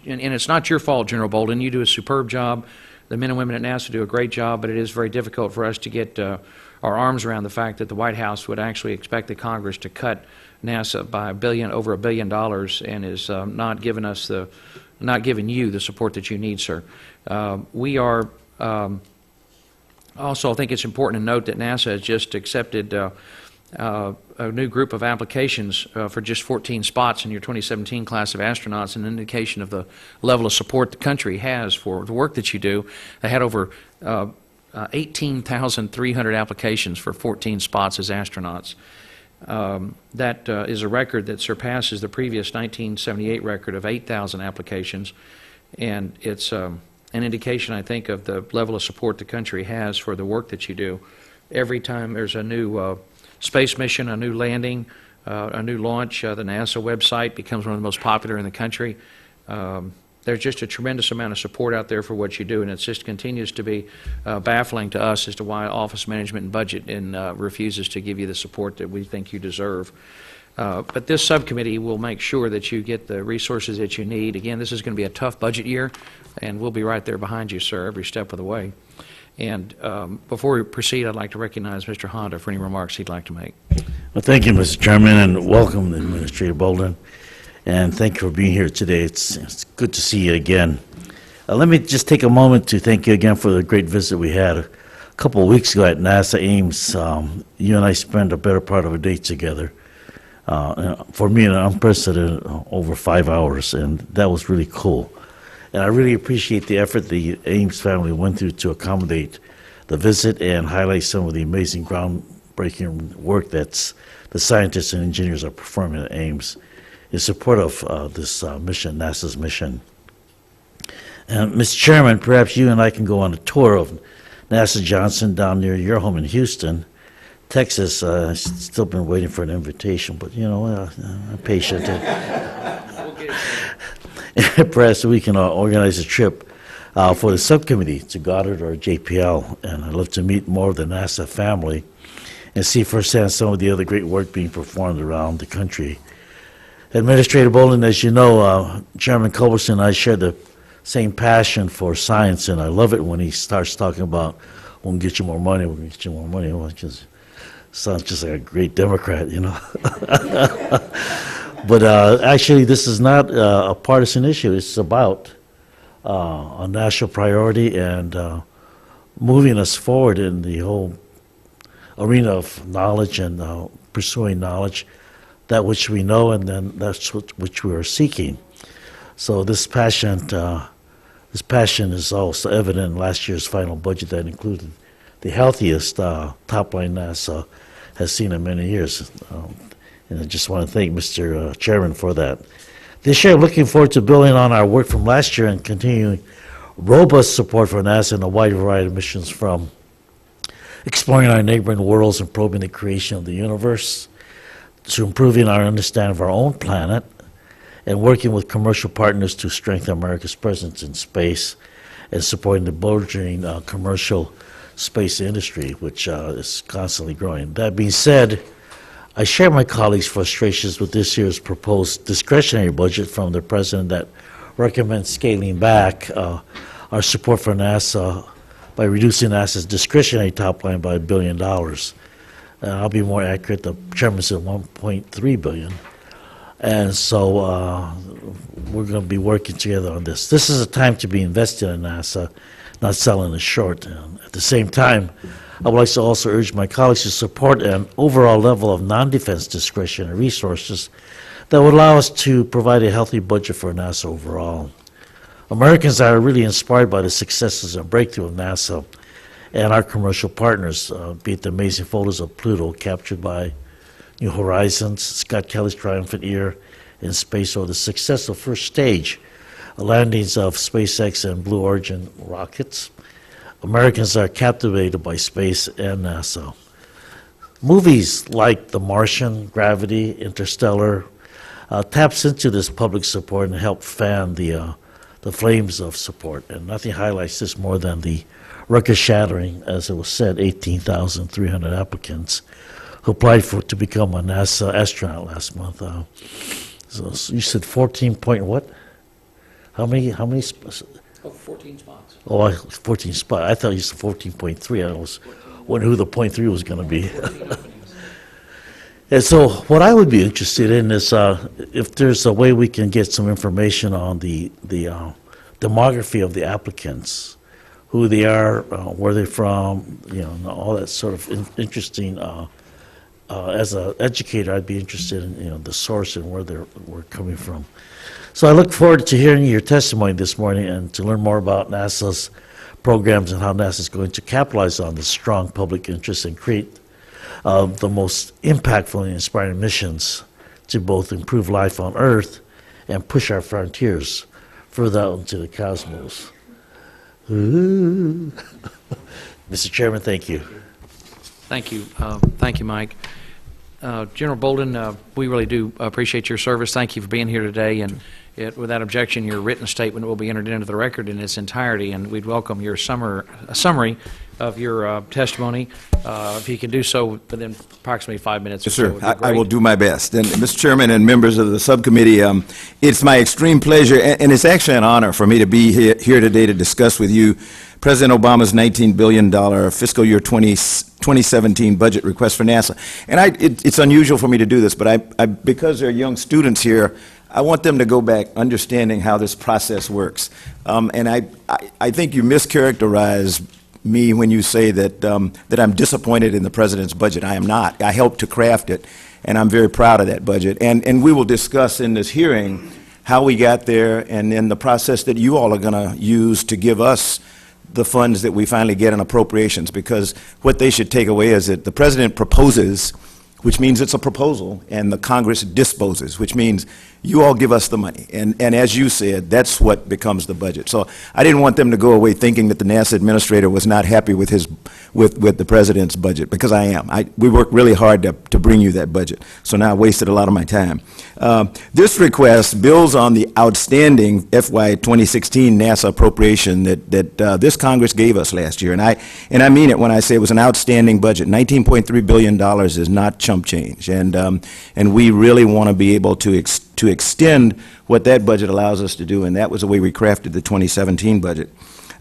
and it's not your fault, General Bolden. You do a superb job. The men and women at NASA do a great job, but it is very difficult for us to get our arms around the fact that the White House would actually expect the Congress to cut NASA by over $1 billion, and is not giving you the support that you need, sir. We are also, I think it's important to note that NASA has just accepted a new group of applications for just 14 spots in your 2017 class of astronauts, an indication of the level of support the country has for the work that you do. They had over 18,300 applications for 14 spots as astronauts. That is a record that surpasses the previous 1978 record of 8,000 applications, and it's an indication, I think, of the level of support the country has for the work that you do. Every time there's a new space mission, a new landing, a new launch, the NASA website becomes one of the most popular in the country. There's just a tremendous amount of support out there for what you do, and it just continues to be baffling to us as to why Office Management and Budget refuses to give you the support that we think you deserve. But this subcommittee will make sure that you get the resources that you need. Again, this is going to be a tough budget year, and we'll be right there behind you, sir, every step of the way. And before we proceed, I'd like to recognize Mr. Honda for any remarks he'd like to make. Well, thank you, Mr. Chairman, and welcome, Administrator Bolden. And thank you for being here today. It's good to see you again. Let me just take a moment to thank you again for the great visit we had a couple of weeks ago at NASA Ames. You and I spent a better part of a day together. For me, an unprecedented over 5 hours, and that was really cool. And I really appreciate the effort the Ames family went through to accommodate the visit and highlight some of the amazing groundbreaking work that the scientists and engineers are performing at Ames in support of this mission, NASA's mission. And Mr. Chairman, perhaps you and I can go on a tour of NASA Johnson down near your home in Houston, Texas. I've still been waiting for an invitation, but you know, I'm patient. Perhaps we can organize a trip for the subcommittee to Goddard or JPL, and I'd love to meet more of the NASA family and see firsthand some of the other great work being performed around the country. Administrator Bolden, as you know, Chairman Culberson and I share the same passion for science, and I love it when he starts talking about, we'll get you more money, we'll get you more money. Well, it just sounds just like a great Democrat, you know. But actually, this is not a partisan issue. It's about a national priority and moving us forward in the whole arena of knowledge and pursuing knowledge, that which we know, and then that's which we are seeking. So this passion is also evident in last year's final budget that included the healthiest top line NASA has seen in many years. And I just want to thank Mr. Chairman for that. This year, I'm looking forward to building on our work from last year and continuing robust support for NASA in a wide variety of missions, from exploring our neighboring worlds and probing the creation of the universe, to improving our understanding of our own planet, and working with commercial partners to strengthen America's presence in space and supporting the burgeoning commercial space industry, which is constantly growing. That being said, I share my colleagues' frustrations with this year's proposed discretionary budget from the President that recommends scaling back our support for NASA by reducing NASA's discretionary top line by $1 billion. I'll be more accurate, the Chairman said $1.3 billion. And so we're going to be working together on this. This is a time to be investing in NASA, not selling it short. And at the same time, I would like to also urge my colleagues to support an overall level of non-defense discretionary resources that would allow us to provide a healthy budget for NASA overall. Americans are really inspired by the successes and breakthrough of NASA and our commercial partners, be it the amazing photos of Pluto captured by New Horizons, Scott Kelly's triumphant year in space, or the successful first stage landings of SpaceX and Blue Origin rockets. Americans are captivated by space and NASA. Movies like The Martian, Gravity, Interstellar taps into this public support and help fan the flames of support. And nothing highlights this more than the record-shattering, as it was said, 18,300 applicants who applied to become a NASA astronaut last month. So you said 14 point what? How many, 14 spots. oh, 14 spot. I thought you said 14.3. I was wondering who the .3 was going to be. And so what I would be interested in is if there's a way we can get some information on the demography of the applicants, who they are, where they're from, and all that sort of interesting. As an educator, I'd be interested in the source and where we're coming from. So I look forward to hearing your testimony this morning and to learn more about NASA's programs and how NASA is going to capitalize on the strong public interest and create the most impactful and inspiring missions to both improve life on Earth and push our frontiers further out into the cosmos. Ooh. Mr. Chairman, thank you. Thank you. Thank you, Mike. General Bolden, we really do appreciate your service. Thank you for being here today. And without objection, your written statement will be entered into the record in its entirety, and we'd welcome your summary of your testimony. If you can do so within approximately 5 minutes. Yes, sir. I will do my best. And Mr. Chairman and members of the subcommittee, it's my extreme pleasure, and it's actually an honor for me to be here today to discuss with you President Obama's $19 billion fiscal year 2017 budget request for NASA. And it's unusual for me to do this, but because there are young students here, I want them to go back understanding how this process works. And I think you mischaracterize me when you say that I'm disappointed in the President's budget. I am not. I helped to craft it, and I'm very proud of that budget. And we will discuss in this hearing how we got there and then the process that you all are going to use to give us the funds that we finally get in appropriations, because what they should take away is that the President proposes, which means it's a proposal, and the Congress disposes, which means you all give us the money. And as you said, that's what becomes the budget. So I didn't want them to go away thinking that the NASA administrator was not happy with with the President's budget, because I am. We worked really hard to bring you that budget. So now I wasted a lot of my time. This request builds on the outstanding FY 2016 NASA appropriation that this Congress gave us last year. And I mean it when I say it was an outstanding budget. $19.3 billion is not chump change. And we really want to be able to extend what that budget allows us to do, and that was the way we crafted the 2017 budget.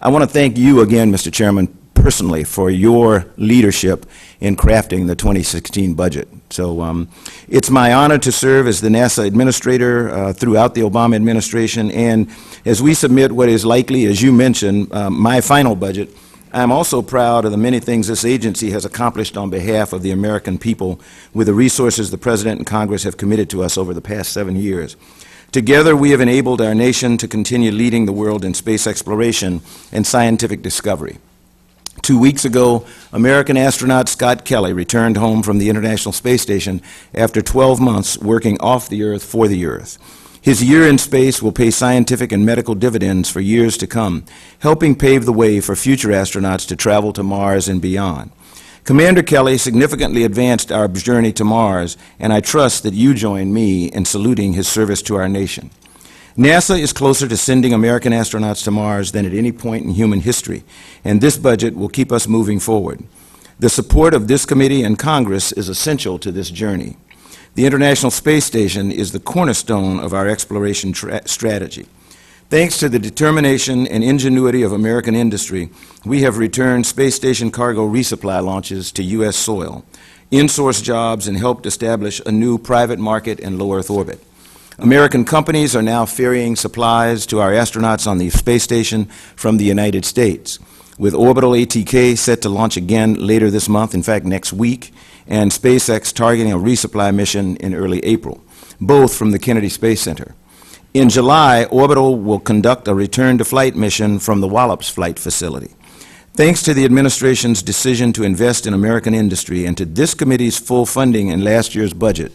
I want to thank you again, Mr. Chairman, personally, for your leadership in crafting the 2016 budget. So it's my honor to serve as the NASA administrator throughout the Obama administration, and as we submit what is likely, as you mentioned, my final budget, I'm also proud of the many things this agency has accomplished on behalf of the American people with the resources the President and Congress have committed to us over the past 7 years. Together, we have enabled our nation to continue leading the world in space exploration and scientific discovery. 2 weeks ago, American astronaut Scott Kelly returned home from the International Space Station after 12 months working off the Earth for the Earth. His year in space will pay scientific and medical dividends for years to come, helping pave the way for future astronauts to travel to Mars and beyond. Commander Kelly significantly advanced our journey to Mars, and I trust that you join me in saluting his service to our nation. NASA is closer to sending American astronauts to Mars than at any point in human history, and this budget will keep us moving forward. The support of this committee and Congress is essential to this journey. The International Space Station is the cornerstone of our exploration strategy. Thanks to the determination and ingenuity of American industry, we have returned space station cargo resupply launches to U.S. soil, in-source jobs, and helped establish a new private market in low Earth orbit. American companies are now ferrying supplies to our astronauts on the space station from the United States, with orbital ATK set to launch again later this month, in fact next week, and SpaceX targeting a resupply mission in early April, both from the Kennedy Space Center. In July, Orbital will conduct a return-to-flight mission from the Wallops Flight Facility. Thanks to the administration's decision to invest in American industry and to this committee's full funding in last year's budget,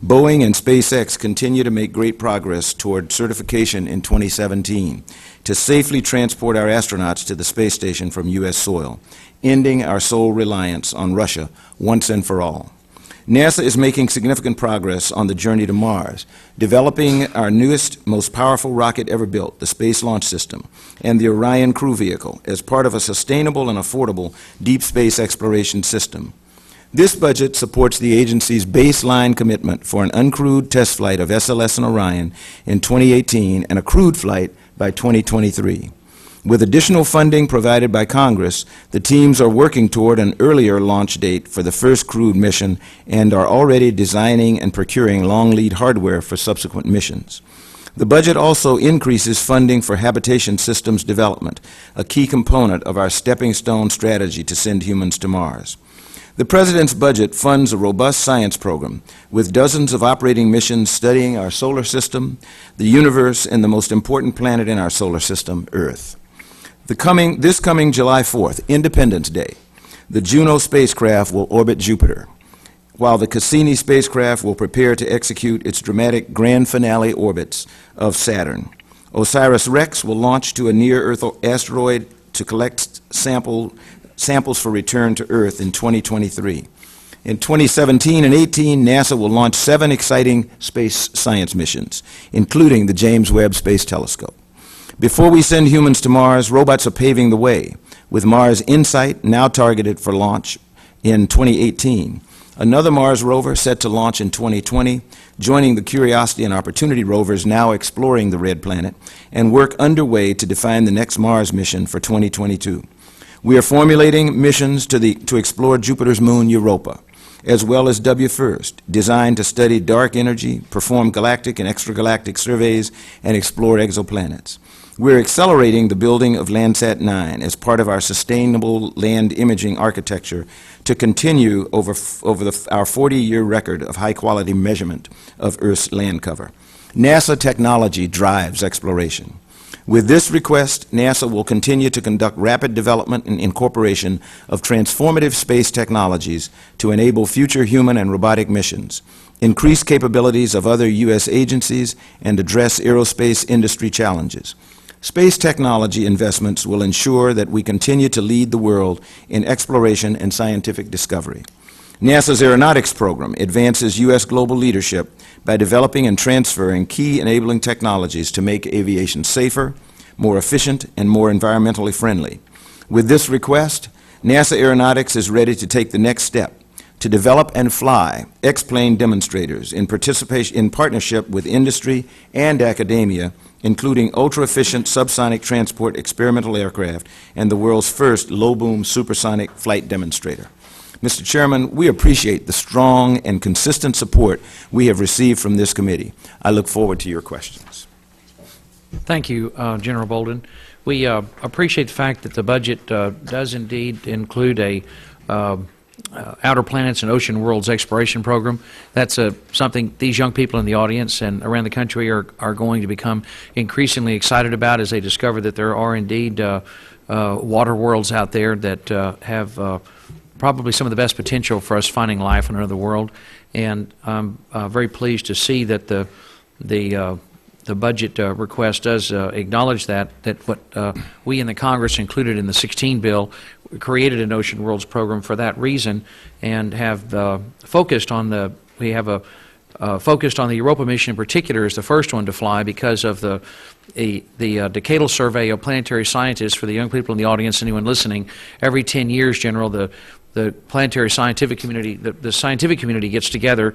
Boeing and SpaceX continue to make great progress toward certification in 2017 to safely transport our astronauts to the space station from U.S. soil, ending our sole reliance on Russia once and for all. NASA is making significant progress on the journey to Mars, developing our newest, most powerful rocket ever built, the Space Launch System, and the Orion crew vehicle as part of a sustainable and affordable deep space exploration system. This budget supports the agency's baseline commitment for an uncrewed test flight of SLS and Orion in 2018 and a crewed flight by 2023. With additional funding provided by Congress, the teams are working toward an earlier launch date for the first crewed mission and are already designing and procuring long-lead hardware for subsequent missions. The budget also increases funding for habitation systems development, a key component of our stepping stone strategy to send humans to Mars. The President's budget funds a robust science program with dozens of operating missions studying our solar system, the universe, and the most important planet in our solar system, Earth. This coming July 4th, Independence Day, the Juno spacecraft will orbit Jupiter, while the Cassini spacecraft will prepare to execute its dramatic grand finale orbits of Saturn. OSIRIS-REx will launch to a near-Earth asteroid to collect samples for return to Earth in 2023. In 2017 and 18, NASA will launch 7 exciting space science missions, including the James Webb Space Telescope. Before we send humans to Mars, robots are paving the way, with Mars InSight now targeted for launch in 2018. Another Mars rover set to launch in 2020, joining the Curiosity and Opportunity rovers now exploring the red planet, and work underway to define the next Mars mission for 2022. We are formulating missions to explore Jupiter's moon, Europa, as well as WFIRST, designed to study dark energy, perform galactic and extragalactic surveys, and explore exoplanets. We're accelerating the building of Landsat 9 as part of our sustainable land imaging architecture to continue over our 40-year record of high-quality measurement of Earth's land cover. NASA technology drives exploration. With this request, NASA will continue to conduct rapid development and incorporation of transformative space technologies to enable future human and robotic missions, increase capabilities of other U.S. agencies, and address aerospace industry challenges. Space technology investments will ensure that we continue to lead the world in exploration and scientific discovery. NASA's Aeronautics program advances U.S. global leadership by developing and transferring key enabling technologies to make aviation safer, more efficient, and more environmentally friendly. With this request, NASA Aeronautics is ready to take the next step to develop and fly X-plane demonstrators in partnership with industry and academia, including ultra-efficient subsonic transport experimental aircraft and the world's first low-boom supersonic flight demonstrator. Mr. Chairman, we appreciate the strong and consistent support we have received from this committee. I look forward to your questions. Thank you, General Bolden. We appreciate the fact that the budget does indeed include a Outer Planets and Ocean Worlds exploration program. That's something these young people in the audience and around the country are going to become increasingly excited about as they discover that there are indeed water worlds out there that have probably some of the best potential for us finding life on another world. And I'm very pleased to see that the budget request does acknowledge that what we in the Congress included in the 16 bill created an Ocean Worlds program for that reason, and have focused on the focused on the Europa mission in particular as the first one to fly because of the decadal survey of planetary scientists. For the young people in the audience, anyone listening, every 10 years, General, the planetary scientific community, the scientific community gets together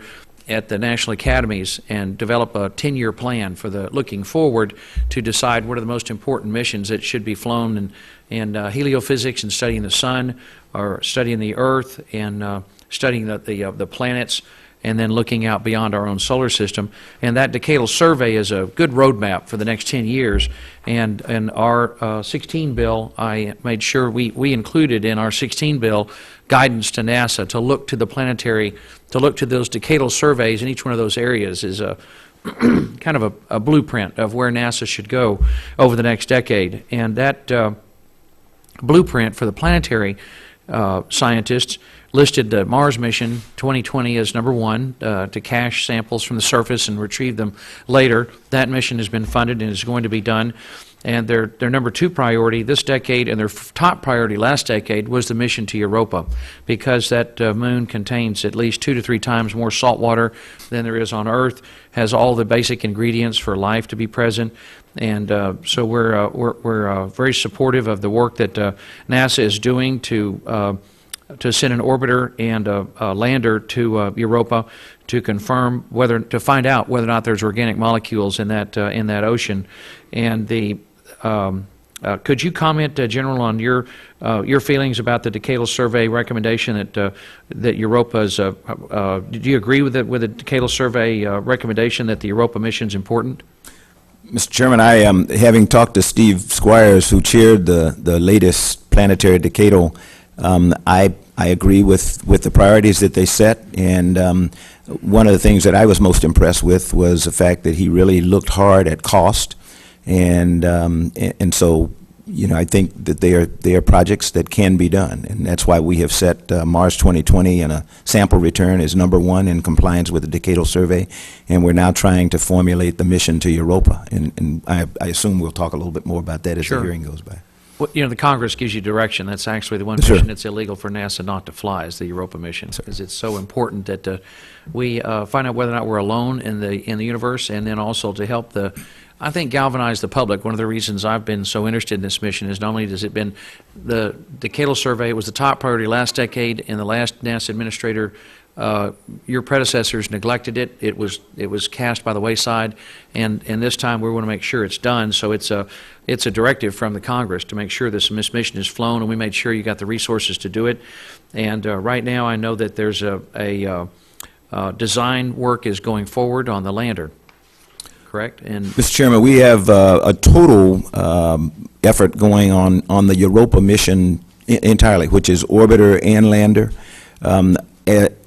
at the national academies and develop a 10-year plan for the looking forward to decide what are the most important missions that should be flown in heliophysics and studying the sun, or studying the Earth and studying the planets, and then looking out beyond our own solar system. And that decadal survey is a good roadmap for the next 10 years. And in our 16 bill, I made sure we included in our 16 bill guidance to NASA to look to the planetary, to look to those decadal surveys in each one of those areas is a kind of a blueprint of where NASA should go over the next decade. And that blueprint for the planetary scientists listed the Mars mission 2020 as number 1, to cache samples from the surface and retrieve them later. That mission has been funded and is going to be done. And their number 2 priority this decade, and their top priority last decade, was the mission to Europa, because that moon contains at least 2 to 3 times more salt water than there is on Earth, has all the basic ingredients for life to be present. And so we're very supportive of the work that NASA is doing to send an orbiter and a lander to Europa to find out whether or not there's organic molecules in that ocean. And the Could you comment, General, on your feelings about the decadal survey recommendation that Europa's? Do you agree with the decadal survey recommendation that the Europa mission is important? Mr. Chairman, I am having talked to Steve Squires, who chaired the latest planetary decadal. I agree with the priorities that they set, and one of the things that I was most impressed with was the fact that he really looked hard at cost. And so, you know, I think that they are projects that can be done, and that's why we have set Mars 2020 and a sample return as #1 in compliance with the decadal survey, and we're now trying to formulate the mission to Europa, and I assume we'll talk a little bit more about that as the hearing goes by. Well, you know, the Congress gives you direction. That's actually the one Sure. mission that's illegal for NASA not to fly is the Europa mission, because it's so important that we find out whether or not we're alone in the universe, and then also to help I think galvanize the public. One of the reasons I've been so interested in this mission is not only has it been the decadal survey was the top priority last decade, and the last NASA administrator, your predecessors neglected it. It was cast by the wayside, and this time we want to make sure it's done. So it's a directive from the Congress to make sure this mission is flown, and we made sure you got the resources to do it. And right now I know that there's a design work is going forward on the lander. Correct? And Mr. Chairman, we have a total effort going on the Europa mission entirely, which is orbiter and lander.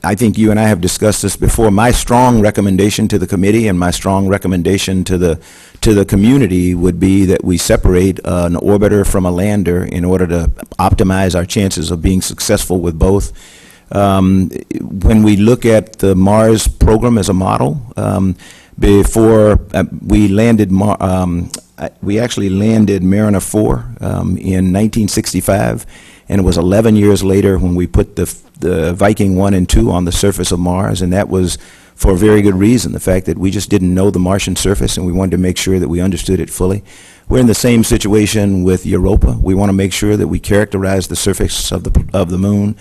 I think you and I have discussed this before. My strong recommendation to the committee and my strong recommendation to the community would be that we separate an orbiter from a lander in order to optimize our chances of being successful with both. When we look at the Mars program as a model, before we landed, we actually landed Mariner 4 in 1965, and it was 11 years later when we put the Viking 1 and 2 on the surface of Mars, and that was for a very good reason, the fact that we just didn't know the Martian surface, and we wanted to make sure that we understood it fully. We're in the same situation with Europa. We want to make sure that we characterize the surface of the moon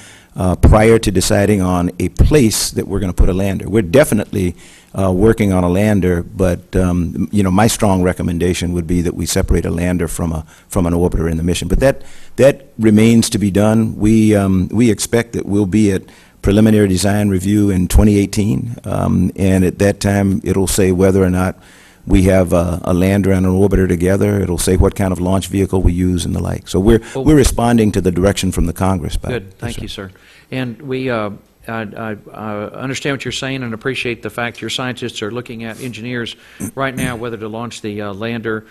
prior to deciding on a place that we're going to put a lander. We're definitely working on a lander, but you know, my strong recommendation would be that we separate a lander from an orbiter in the mission. But that remains to be done. We expect that we'll be at preliminary design review in 2018, and at that time it'll say whether or not we have a lander and an orbiter together. It'll say what kind of launch vehicle we use and the like. So we're responding to the direction from the Congress. Good, thank you, sir. And we I understand what you're saying and appreciate the fact your scientists are looking at engineers right now whether to launch the lander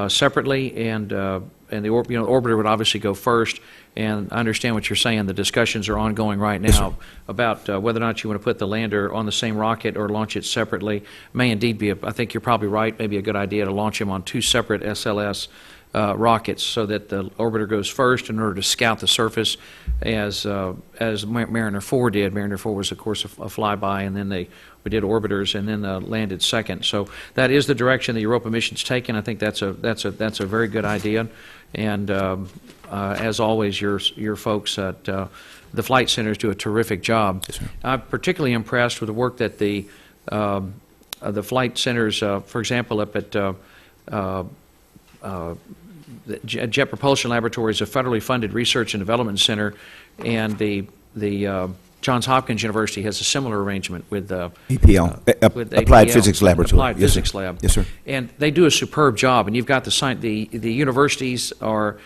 separately, and the orbiter would obviously go first. And I understand what you're saying. The discussions are ongoing right now about whether or not you want to put the lander on the same rocket or launch it separately. May indeed be, I think you're probably right, maybe a good idea to launch them on 2 separate SLS rockets so that the orbiter goes first in order to scout the surface as Mariner 4 did. Mariner 4 was, of course, a flyby, and then we did orbiters and then landed second. So that is the direction the Europa mission's taken. I think that's a very good idea. And as always, your folks at the flight centers do a terrific job. Yes, sir. I'm particularly impressed with the work that the flight centers, for example, up at the Jet Propulsion Laboratory is a federally funded research and development center, and the Johns Hopkins University has a similar arrangement with APL, with Applied APL, Physics Laboratory. Applied Yes, sir. Physics Lab. Yes, sir. And they do a superb job. And you've got the universities are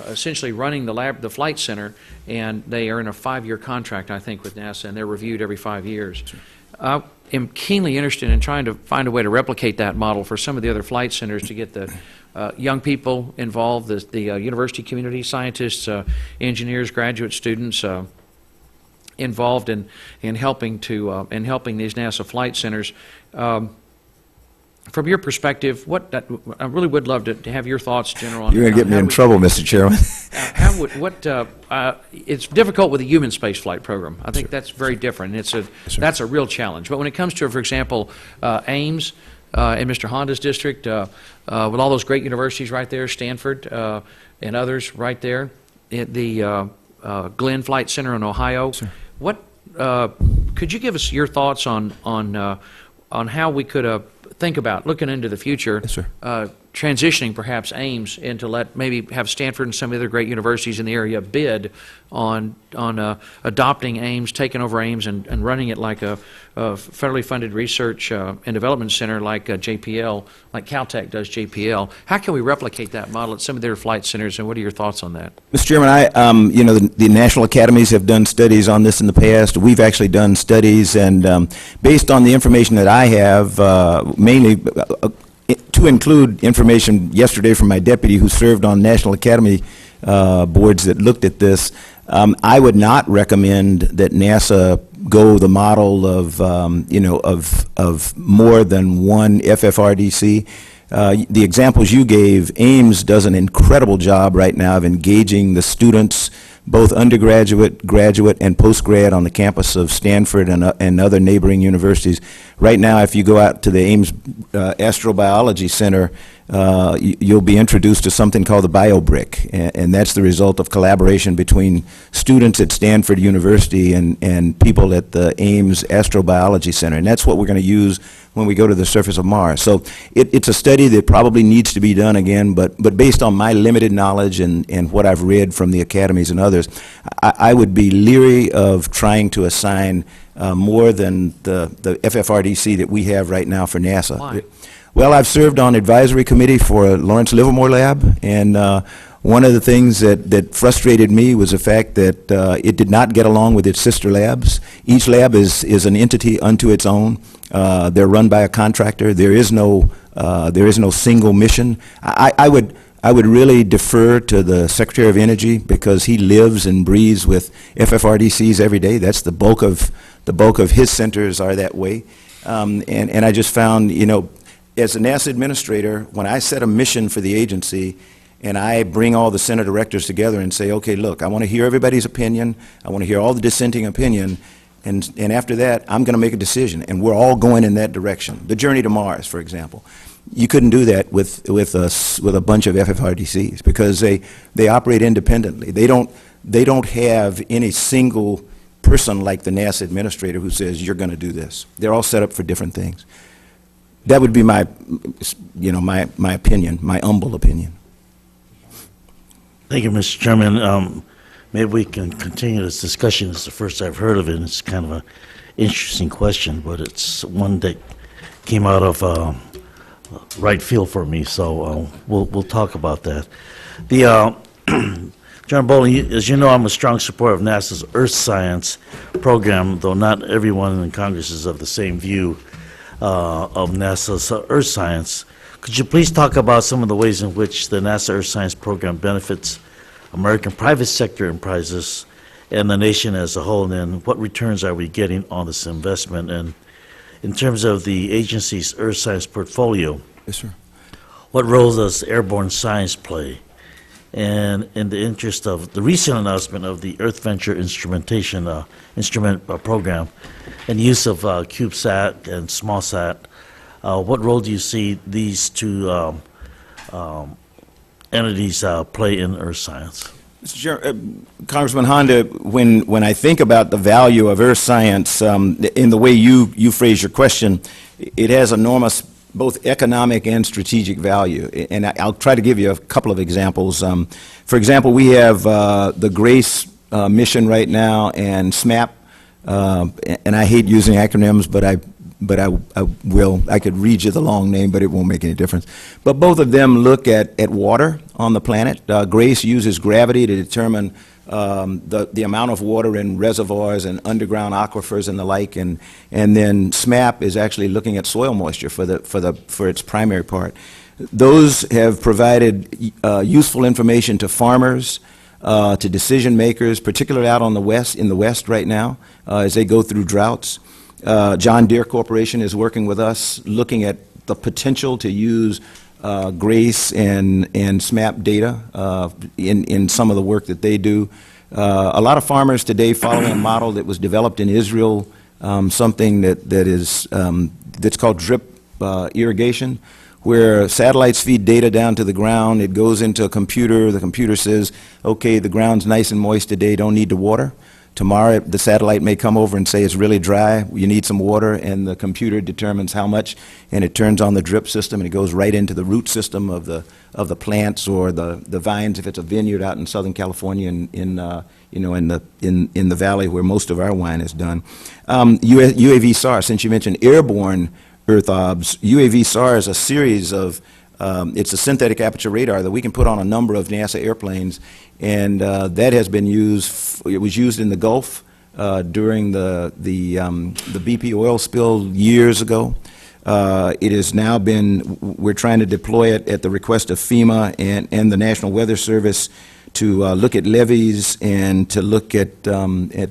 essentially running the flight center, and they are in a 5-year contract, I think, with NASA, and they're reviewed every 5 years. I am keenly interested in trying to find a way to replicate that model for some of the other flight centers to get the young people involved, the university community, scientists, engineers, graduate students involved in helping these NASA flight centers. From your perspective, I really would love to have your thoughts, General. You're going to get me in trouble, Mr. Chairman. It's difficult with a human space flight program. I think that's very different. That's a real challenge. But when it comes to, for example, Ames in Mr. Honda's district, with all those great universities right there, Stanford and others right there, the Glenn Flight Center in Ohio. Sir. Could you give us your thoughts on how we could think about looking into the future. Yes, sir. Transitioning perhaps Ames into maybe have Stanford and some of the other great universities in the area bid on adopting Ames, taking over Ames, and running it like a federally funded research and development center like JPL, like Caltech does JPL. How can we replicate that model at some of their flight centers, and what are your thoughts on that? Mr. Chairman, you know, the national academies have done studies on this in the past. We've actually done studies, and based on the information that I have, mainly to include information yesterday from my deputy who served on National Academy boards that looked at this, I would not recommend that NASA go the model of, you know, of more than one FFRDC. The examples you gave, Ames does an incredible job right now of engaging the students, both undergraduate, graduate, and postgrad on the campus of Stanford and other neighboring universities. Right now, if you go out to the Ames Astrobiology Center, you'll be introduced to something called the BioBrick, and that's the result of collaboration between students at Stanford University and people at the Ames Astrobiology Center, and that's what we're going to use when we go to the surface of Mars. So it's a study that probably needs to be done again, but based on my limited knowledge and what I've read from the academies and others, I would be leery of trying to assign more than the FFRDC that we have right now for NASA. Why? Well, I've served on advisory committee for Lawrence Livermore Lab, and one of the things that frustrated me was the fact that it did not get along with its sister labs. Each lab is an entity unto its own. They're run by a contractor. There is no single mission. I would really defer to the Secretary of Energy because he lives and breathes with FFRDCs every day. That's the bulk of his centers are that way. And I just found, you know, as a NASA administrator, when I set a mission for the agency and I bring all the center directors together and say, okay, look, I want to hear everybody's opinion, I want to hear all the dissenting opinion, and after that, I'm going to make a decision, and we're all going in that direction. The journey to Mars, for example. You couldn't do that with a bunch of FFRDCs because they operate independently. They don't have any single person like the NASA administrator who says, you're going to do this. They're all set up for different things. That would be my, you know, my opinion, my humble opinion. Thank you, Mr. Chairman. Maybe we can continue this discussion. It's the first I've heard of it. It's kind of an interesting question, but it's one that came out of right field for me, so we'll talk about that. The John Bolden, as you know, I'm a strong supporter of NASA's Earth Science program, though not everyone in Congress is of the same view of NASA's Earth Science. Could you please talk about some of the ways in which the NASA Earth Science program benefits American private sector enterprises and the nation as a whole, and then what returns are we getting on this investment? And in terms of the agency's Earth Science portfolio, Yes, sir. what role does airborne science play? And in the interest of the recent announcement of the Earth Venture instrumentation instrument program and use of CubeSat and SmallSat, what role do you see these two entities play in Earth science? Mr. Chair, Congressman Honda, when I think about the value of Earth science, in the way you phrase your question, it has enormous both economic and strategic value. And I'll try to give you a couple of examples. For example, we have the GRACE mission right now and SMAP, and I hate using acronyms, but I will. I could read you the long name, but it won't make any difference. But both of them look at water on the planet. GRACE uses gravity to determine the amount of water in reservoirs and underground aquifers and the like, and then SMAP is actually looking at soil moisture for its primary part. Those have provided useful information to farmers, to decision makers, particularly out in the West right now, as they go through droughts. John Deere Corporation is working with us, looking at the potential to use GRACE and SMAP data in some of the work that they do. A lot of farmers today following a model that was developed in Israel, something that's called drip irrigation, where satellites feed data down to the ground. It goes into a computer. The computer says, okay, the ground's nice and moist today, don't need to water. Tomorrow, the satellite may come over and say it's really dry, you need some water, and the computer determines how much, and it turns on the drip system, and it goes right into the root system of the plants or the vines, if it's a vineyard out in Southern California, in the valley where most of our wine is done. UAV SAR, since you mentioned airborne Earth obs, UAV SAR is a series of it's a synthetic aperture radar that we can put on a number of NASA airplanes, and that has been used. It was used in the Gulf during the BP oil spill years ago. It has now been. We're trying to deploy it at the request of FEMA and the National Weather Service to look at levees and to look at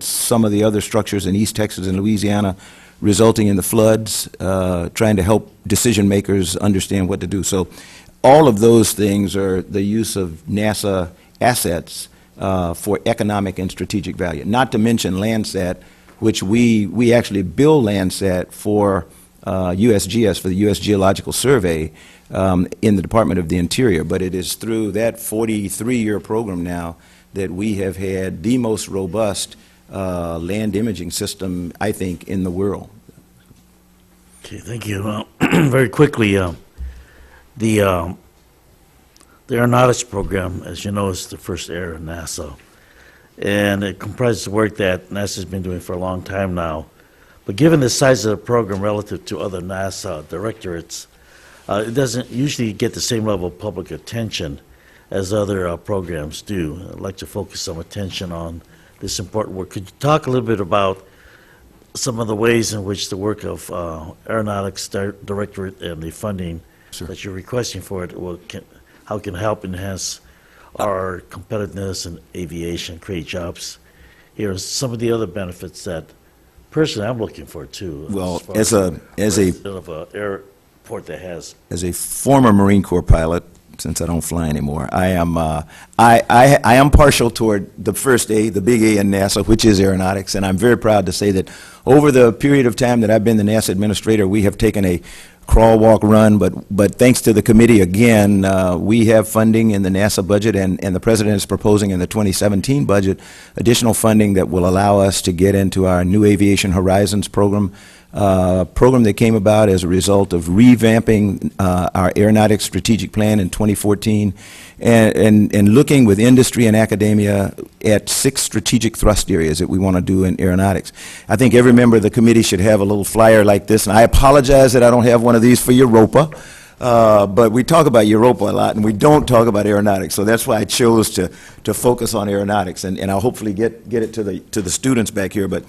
some of the other structures in East Texas and Louisiana, resulting in the floods, trying to help decision makers understand what to do. So all of those things are the use of NASA assets for economic and strategic value, not to mention Landsat, which we actually bill Landsat for USGS, for the U.S. Geological Survey in the Department of the Interior. But it is through that 43-year program now that we have had the most robust land imaging system, I think, in the world. Okay, thank you. Very quickly, the Aeronautics program, as you know, is the first area of NASA, and it comprises work that NASA's been doing for a long time now. But given the size of the program relative to other NASA directorates, it doesn't usually get the same level of public attention as other programs do. I'd like to focus some attention on this important work. Could you talk a little bit about some of the ways in which the work of Aeronautics Directorate and the funding that you're requesting for it how it can help enhance our competitiveness in aviation, create jobs here, and some of the other benefits that personally I'm looking for too. Well, as of an airport that has. As a former Marine Corps pilot, since I don't fly anymore, I am partial toward the first A, the big A in NASA, which is aeronautics, and I'm very proud to say that over the period of time that I've been the NASA administrator, we have taken a crawl, walk, run, but thanks to the committee again, we have funding in the NASA budget, and the President is proposing in the 2017 budget additional funding that will allow us to get into our new Aviation Horizons program that came about as a result of revamping our aeronautics strategic plan in 2014 and looking with industry and academia at 6 strategic thrust areas that we want to do in aeronautics. I think every member of the committee should have a little flyer like this, and I apologize that I don't have one of these for Europa. But we talk about Europa a lot, and we don't talk about aeronautics. So that's why I chose to focus on aeronautics, and I'll hopefully get it to the students back here. But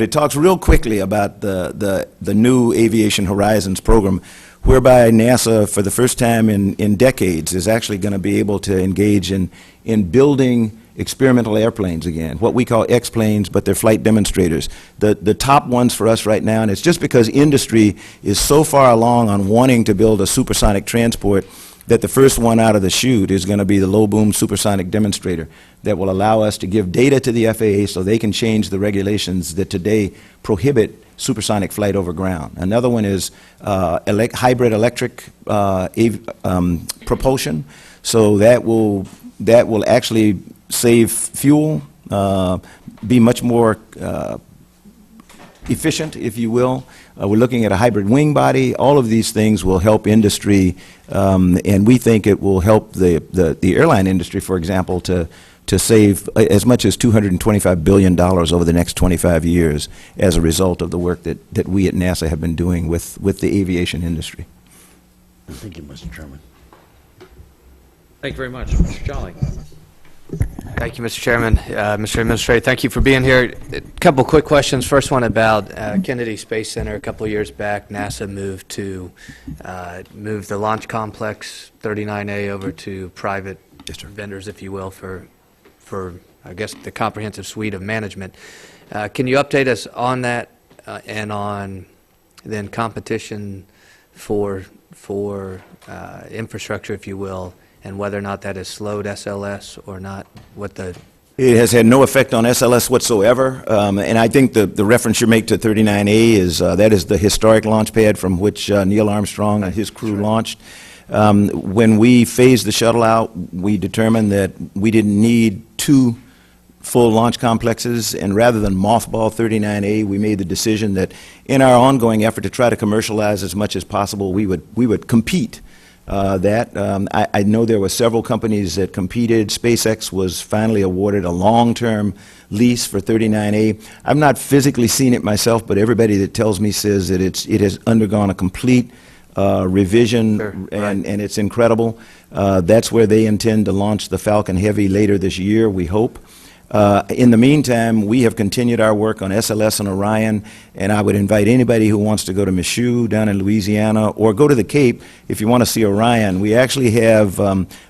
it talks real quickly about the new Aviation Horizons program, whereby NASA, for the first time in decades, is actually going to be able to engage in building experimental airplanes again, what we call X-planes, but they're flight demonstrators. The top ones for us right now, and it's just because industry is so far along on wanting to build a supersonic transport that the first one out of the chute is going to be the low-boom supersonic demonstrator that will allow us to give data to the FAA so they can change the regulations that today prohibit supersonic flight over ground. Another one is hybrid electric propulsion, so that will actually save fuel, be much more efficient, if you will. We're looking at a hybrid wing body. All of these things will help industry, and we think it will help the airline industry, for example, to save as much as $225 billion over the next 25 years as a result of the work that we at NASA have been doing with the aviation industry. Thank you, Mr. Chairman. Thank you very much. Mr. Jolly. Thank you, Mr. Chairman. Mr. Administrator, thank you for being here. A couple quick questions. First one about Kennedy Space Center. A couple of years back, NASA moved the Launch Complex 39A over to private vendors, if you will, for I guess the comprehensive suite of management. Can you update us on that and on then competition for infrastructure, if you will, and whether or not that has slowed SLS or not? It has had no effect on SLS whatsoever, and I think the reference you make to 39A is that is the historic launch pad from which Neil Armstrong and his crew launched. When we phased the shuttle out, we determined that we didn't need 2 full launch complexes, and rather than mothball 39A, we made the decision that in our ongoing effort to try to commercialize as much as possible, we would compete. I know there were several companies that competed. SpaceX was finally awarded a long-term lease for 39A. I've not physically seen it myself, but everybody that tells me says that it has undergone a complete revision, Sure, and it's incredible. That's where they intend to launch the Falcon Heavy later this year, we hope. In the meantime, we have continued our work on SLS and Orion, and I would invite anybody who wants to go to Michoud down in Louisiana or go to the Cape if you want to see Orion. We actually have,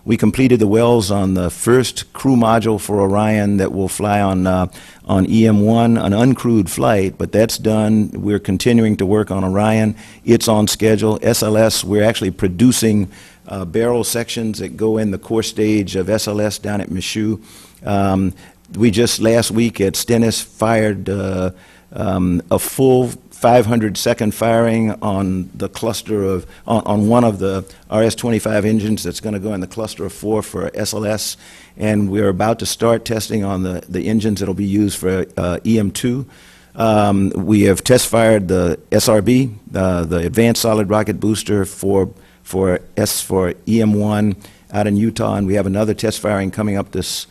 we completed the wells on the first crew module for Orion that will fly on EM1, an uncrewed flight, but that's done. We're continuing to work on Orion. It's on schedule. SLS, we're actually producing barrel sections that go in the core stage of SLS down at Michoud. We just last week at Stennis fired a full 500-second firing on the cluster of, on one of the RS-25 engines that's going to go in the cluster of 4 for SLS, and we're about to start testing on the engines that will be used for EM2. We have test fired the SRB, the Advanced Solid Rocket Booster for EM1 out in Utah, and we have another test firing coming up this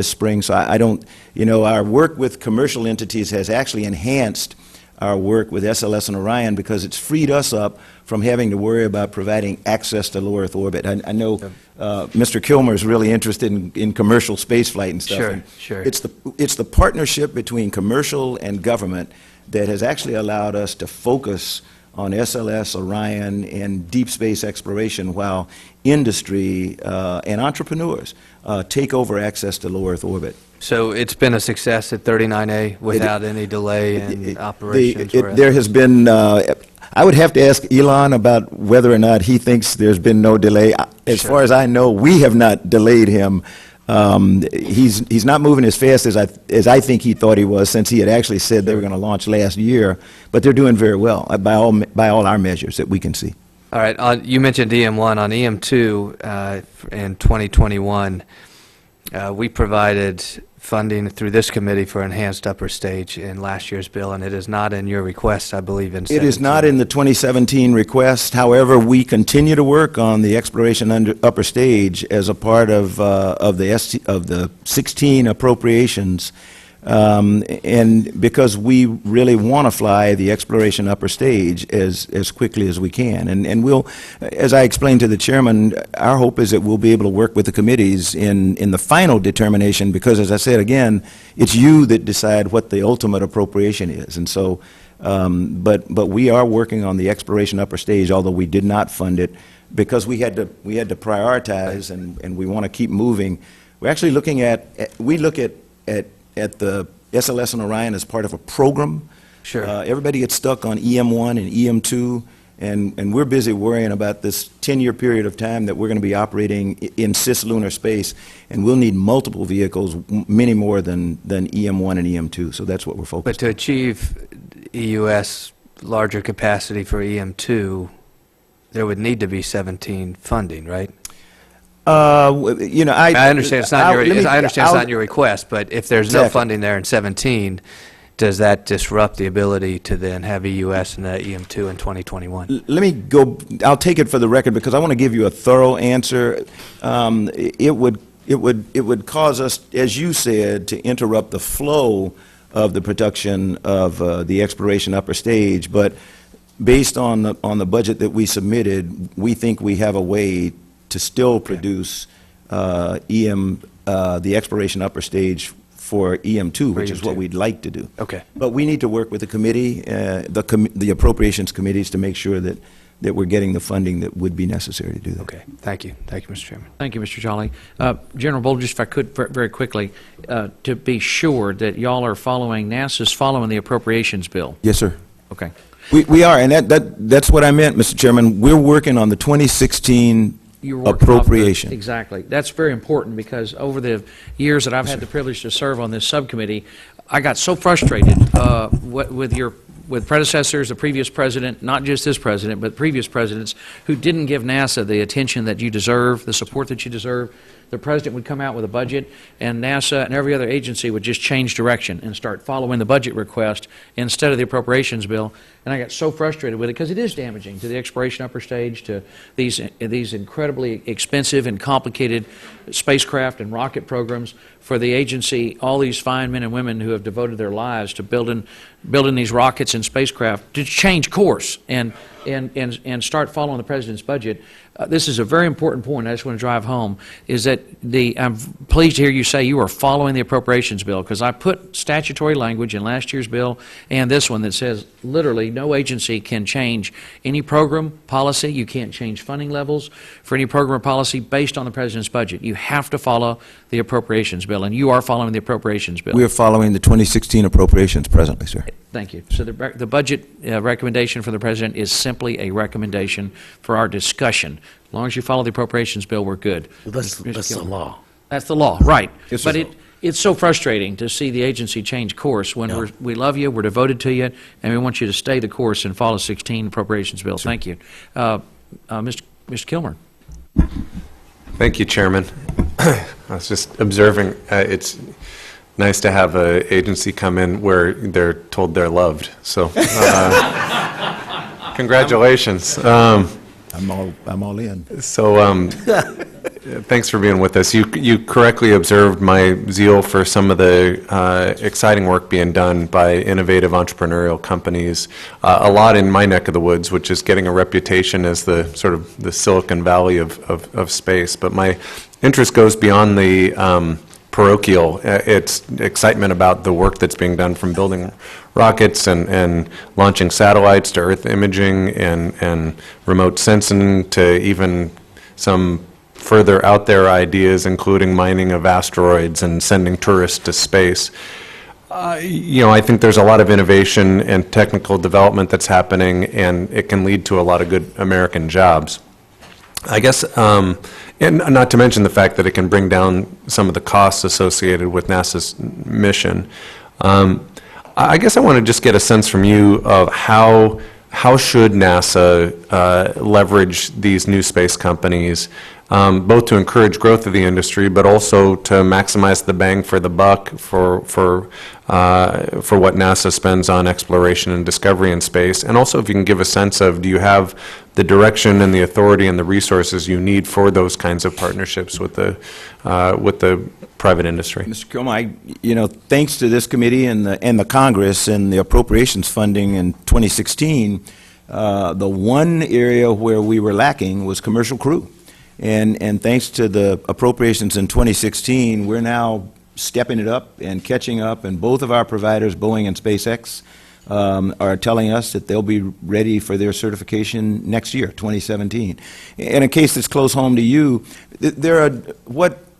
spring. So I don't, our work with commercial entities has actually enhanced our work with SLS and Orion because it's freed us up from having to worry about providing access to low Earth orbit. I know Mr. Kilmer is really interested in commercial space flight and stuff. Sure, and sure. It's the partnership between commercial and government that has actually allowed us to focus on SLS, Orion, and deep space exploration while industry and entrepreneurs take over access to low Earth orbit. So it's been a success at 39A without any delay in operations? There has been, I would have to ask Elon about whether or not he thinks there's been no delay. As Sure. far as I know, we have not delayed him. He's not moving as fast as I think he thought he was, since he had actually said they were going to launch last year. But they're doing very well by all our measures that we can see. All right, you mentioned EM1. On EM2 in 2021, we provided funding through this committee for enhanced upper stage in last year's bill, and it is not in your request, I believe, in 17. It is not in the 2017 request. However, we continue to work on the exploration upper stage as a part of the 16 appropriations, and because we really want to fly the exploration upper stage as quickly as we can. And we'll, as I explained to the chairman, our hope is that we'll be able to work with the committees in the final determination, because, as I said again, it's you that decide what the ultimate appropriation is. And so, but we are working on the exploration upper stage, although we did not fund it, because we had to prioritize, and we want to keep moving. We're actually looking we look at the SLS and Orion as part of a program. Sure. Everybody gets stuck on EM1 and EM2, and we're busy worrying about this 10-year period of time that we're going to be operating in cislunar space, and we'll need multiple vehicles, many more than EM1 and EM2, so that's what we're focused on. But to achieve EUS larger capacity for EM2, there would need to be 17 funding, right? I understand it's not it's not in your request, but if there's no funding there in 17, does that disrupt the ability to then have EUS and EM2 in 2021? Let me go. I'll take it for the record because I want to give you a thorough answer. It would cause us, as you said, to interrupt the flow of the production of the exploration upper stage. But based on the budget that we submitted, we think we have a way to still produce the exploration upper stage for EM2, which is what we'd like to do. Okay. But we need to work with the committee, the appropriations committees, to make sure that we're getting the funding that would be necessary to do that. Okay. Thank you. Thank you, Mr. Chairman. Thank you, Mr. Jolly. General Bolden, just if I could very quickly, to be sure that y'all are following, NASA's following the appropriations bill. Yes, sir. Okay. We are, and that's what I meant, Mr. Chairman. We're working on the 2016 You're working off the- appropriation. Exactly. That's very important, because over the years that I've had the privilege to serve on this subcommittee, I got so frustrated with your with predecessors, the previous president, not just this president, but previous presidents, who didn't give NASA the attention that you deserve, the support that you deserve. The president would come out with a budget, and NASA and every other agency would just change direction and start following the budget request instead of the appropriations bill. And I got so frustrated with it because it is damaging to the exploration upper stage, to these incredibly expensive and complicated spacecraft and rocket programs for the agency, all these fine men and women who have devoted their lives to building these rockets and spacecraft, to change course and start following the president's budget. This is a very important point I just want to drive home, is that I'm pleased to hear you say you are following the appropriations bill, because I put statutory language in last year's bill and this one that says literally no agency can change any program policy. You can't change funding levels for any program or policy based on the president's budget. You have to follow the appropriations bill, and you are following the appropriations bill. We are following the 2016 appropriations presently, sir. Thank you. So the budget recommendation from the president is simply a recommendation for our discussion. As long as you follow the appropriations bill, we're good. That's the law. That's the law, right. Yes, But sir. it's so frustrating to see the agency change course when we love you, we're devoted to you, and we want you to stay the course and follow 16 appropriations bill. Thank you. Mr. Kilmer. Thank you, Chairman. I was just observing, it's nice to have an agency come in where they're told they're loved. So, congratulations. I'm all in. So, thanks for being with us. You correctly observed my zeal for some of the exciting work being done by innovative entrepreneurial companies. A lot in my neck of the woods, which is getting a reputation as the sort of the Silicon Valley of space. But my interest goes beyond the parochial. It's excitement about the work that's being done, from building rockets and launching satellites to Earth imaging and remote sensing, to even some further out there ideas, including mining of asteroids and sending tourists to space. I think there's a lot of innovation and technical development that's happening, and it can lead to a lot of good American jobs. I guess, and not to mention the fact that it can bring down some of the costs associated with NASA's mission. I guess I want to just get a sense from you of how should NASA leverage these new space companies, both to encourage growth of the industry, but also to maximize the bang for the buck for what NASA spends on exploration and discovery in space. And also, if you can give a sense of, do you have the direction and the authority and the resources you need for those kinds of partnerships with the private industry? Mr. Kilmer, thanks to this committee and the Congress and the appropriations funding in 2016, the one area where we were lacking was commercial crew. And thanks to the appropriations in 2016, we're now stepping it up and catching up, and both of our providers, Boeing and SpaceX, are telling us that they'll be ready for their certification next year, 2017. And in case that's close home to you,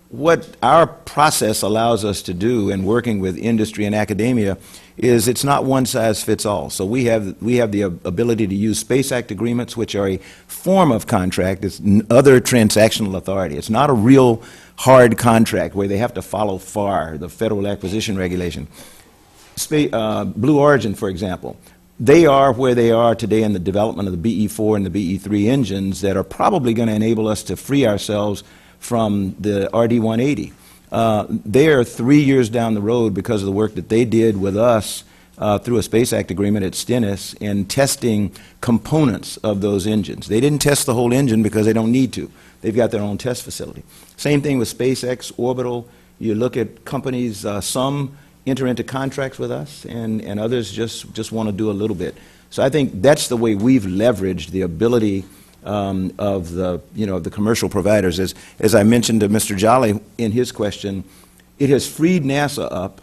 what our process allows us to do in working with industry and academia is it's not one size fits all. So we have the ability to use Space Act agreements, which are a form of contract. It's other transactional authority. It's not a real hard contract where they have to follow FAR, the Federal Acquisition Regulation. Blue Origin, for example, they are where they are today in the development of the BE-4 and the BE-3 engines that are probably going to enable us to free ourselves from the RD-180. They are 3 years down the road because of the work that they did with us through a Space Act agreement at Stennis in testing components of those engines. They didn't test the whole engine because they don't need to. They've got their own test facility. Same thing with SpaceX, Orbital. You look at companies, some enter into contracts with us, and others just want to do a little bit. So I think that's the way we've leveraged the ability of the commercial providers. As I mentioned to Mr. Jolly in his question, it has freed NASA up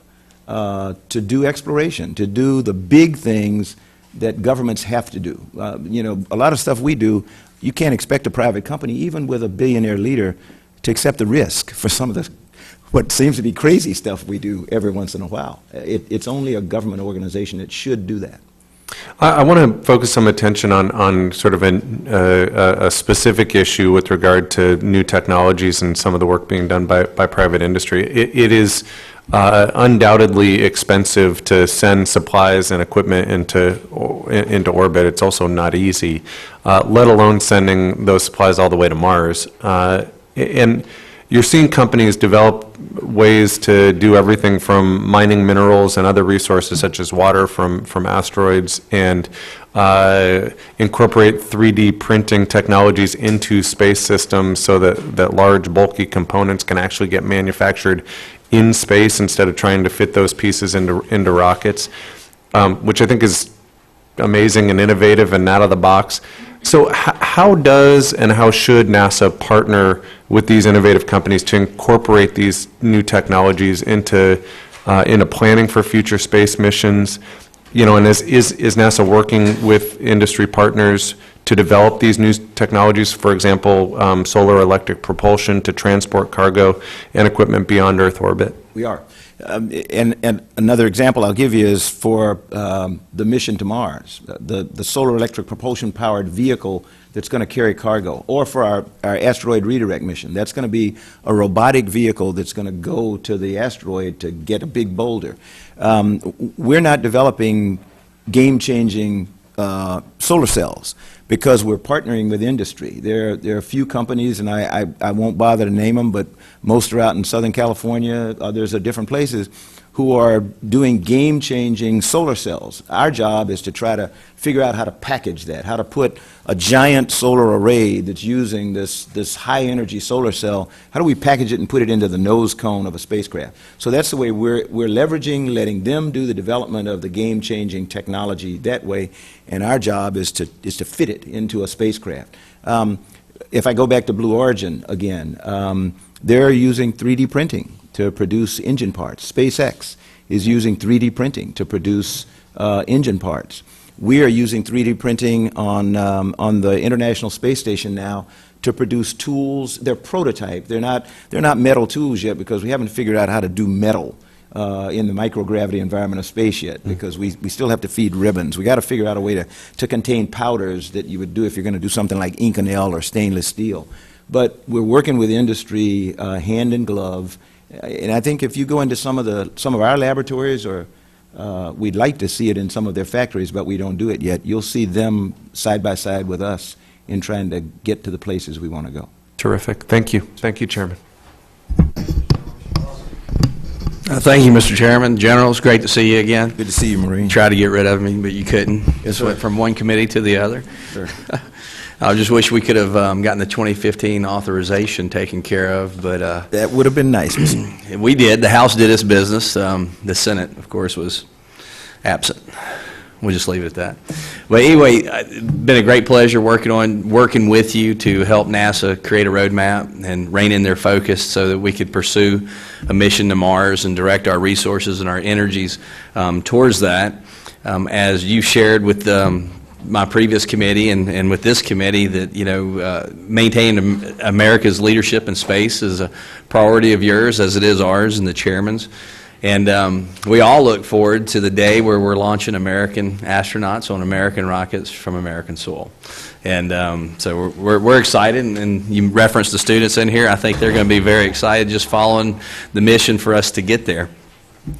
to do exploration, to do the big things that governments have to do. A lot of stuff we do, you can't expect a private company, even with a billionaire leader, to accept the risk for some of what seems to be crazy stuff we do every once in a while. It's only a government organization that should do that. I want to focus some attention on sort of a specific issue with regard to new technologies and some of the work being done by private industry. It is undoubtedly expensive to send supplies and equipment into orbit. It's also not easy, let alone sending those supplies all the way to Mars. And you're seeing companies develop ways to do everything from mining minerals and other resources such as water from asteroids, and incorporate 3D printing technologies into space systems so that large bulky components can actually get manufactured in space instead of trying to fit those pieces into rockets, which I think is amazing and innovative and out of the box. So how does and how should NASA partner with these innovative companies to incorporate these new technologies into planning for future space missions? You know, and is NASA working with industry partners to develop these new technologies, for example, solar electric propulsion to transport cargo and equipment beyond Earth orbit? We are. And another example I'll give you is for the mission to Mars, the solar electric propulsion powered vehicle that's going to carry cargo, or for our asteroid redirect mission. That's going to be a robotic vehicle that's going to go to the asteroid to get a big boulder. We're not developing game-changing solar cells because we're partnering with industry. There are a few companies, and I won't bother to name them, but most are out in Southern California, others are different places, who are doing game-changing solar cells. Our job is to try to figure out how to package that, how to put a giant solar array that's using this high-energy solar cell, how do we package it and put it into the nose cone of a spacecraft? So that's the way we're leveraging, letting them do the development of the game-changing technology that way, and our job is to fit it into a spacecraft. If I go back to Blue Origin again, they're using 3D printing to produce engine parts. SpaceX is using 3D printing to produce engine parts. We are using 3D printing on the International Space Station now to produce tools. They're prototype. They're not metal tools yet because we haven't figured out how to do metal in the microgravity environment of space yet, because we still have to feed ribbons. We got to figure out a way to contain powders that you would do if you're going to do something like Inconel or stainless steel. But we're working with industry hand in glove. And I think if you go into some of our laboratories, or we'd like to see it in some of their factories, but we don't do it yet, you'll see them side by side with us in trying to get to the places we want to go. Terrific. Thank you. Thank you, Chairman. Thank you, Mr. Chairman. General, it's great to see you again. Good to see you, Marine. Tried to get rid of me, but you couldn't. Just went from one committee to the other. Sure. I just wish we could have gotten the 2015 authorization taken care of, but That would have been nice. we did. The House did its business. The Senate, of course, was absent. We'll just leave it at that. But anyway, it's been a great pleasure working with you to help NASA create a roadmap and rein in their focus so that we could pursue a mission to Mars and direct our resources and our energies towards that. As you shared with my previous committee and with this committee, that maintaining America's leadership in space is a priority of yours, as it is ours and the chairman's. And we all look forward to the day where we're launching American astronauts on American rockets from American soil. And so we're excited, and you referenced the students in here. I think they're going to be very excited just following the mission for us to get there.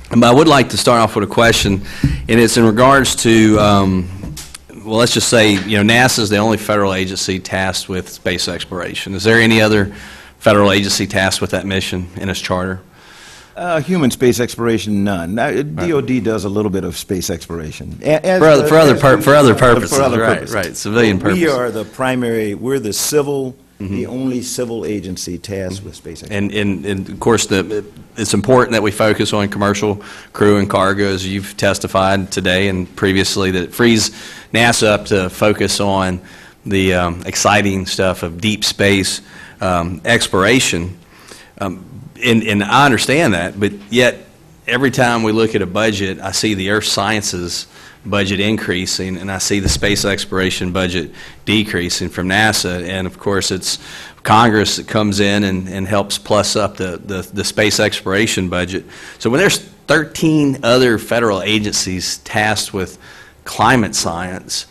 But I would like to start off with a question, and it's in regards to, well, let's just say, NASA is the only federal agency tasked with space exploration. Is there any other federal agency tasked with that mission in its charter? Human space exploration, none. DOD does a little bit of space exploration. For other purposes, right, civilian purposes. We are the primary, we're the civil, the only civil agency tasked with space exploration. And of course, it's important that we focus on commercial crew and cargo, as you've testified today and previously, that it frees NASA up to focus on the exciting stuff of deep space exploration. And I understand that, but yet every time we look at a budget, I see the Earth Sciences budget increasing, and I see the space exploration budget decreasing from NASA. And of course, it's Congress that comes in and helps plus up the space exploration budget. So when there's 13 other federal agencies tasked with climate science,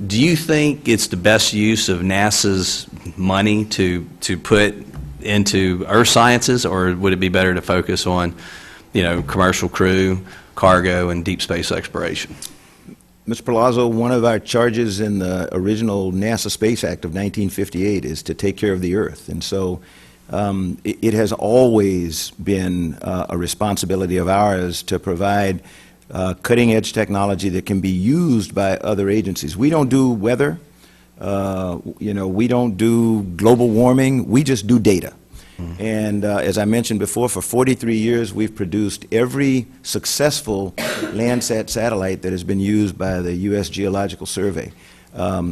do you think it's the best use of NASA's money to put into Earth Sciences, or would it be better to focus on, commercial crew, cargo, and deep space exploration. Mr. Palazzo, one of our charges in the original NASA Space Act of 1958 is to take care of the Earth. And so it has always been a responsibility of ours to provide cutting-edge technology that can be used by other agencies. We don't do weather, we don't do global warming, we just do data. And as I mentioned before, for 43 years, we've produced every successful Landsat satellite that has been used by the U.S. Geological Survey.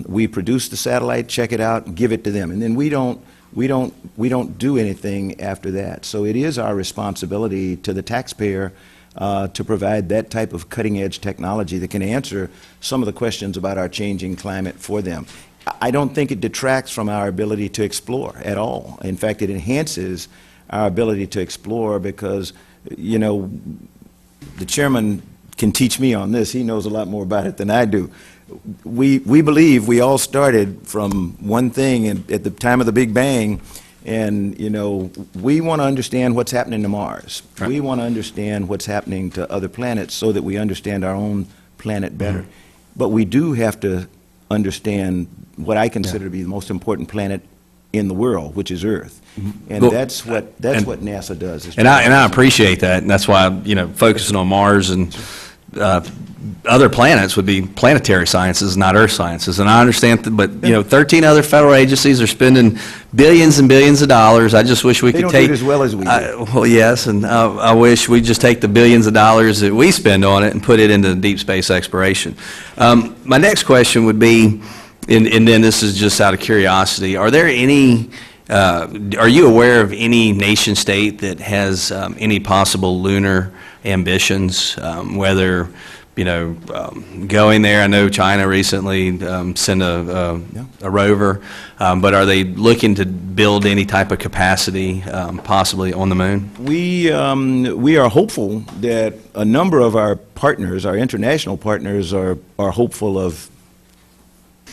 We produce the satellite, check it out, and give it to them. And then we don't do anything after that. So it is our responsibility to the taxpayer to provide that type of cutting-edge technology that can answer some of the questions about our changing climate for them. I don't think it detracts from our ability to explore at all. In fact, it enhances our ability to explore because, the chairman can teach me on this. He knows a lot more about it than I do. We believe we all started from one thing at the time of the Big Bang, and, we want to understand what's happening to Mars. Right. We want to understand what's happening to other planets so that we understand our own planet better. But we do have to understand what I consider to be the most important planet in the world, which is Earth. And Well, that's what NASA does. is And I appreciate that, and that's why, focusing on Mars and other planets would be planetary sciences, not Earth sciences. And I understand that, but, 13 other federal agencies are spending billions and billions of dollars. I just wish we They could don't do take... it as well as we do. Well, yes, and I wish we'd just take the billions of dollars that we spend on it and put it into deep space exploration. My next question would be, and then this is just out of curiosity, are you aware of any nation state that has any possible lunar ambitions, whether, going there? I know China recently sent a rover, but are they looking to build any type of capacity, possibly on the moon? We are hopeful that a number of our partners, our international partners, are hopeful of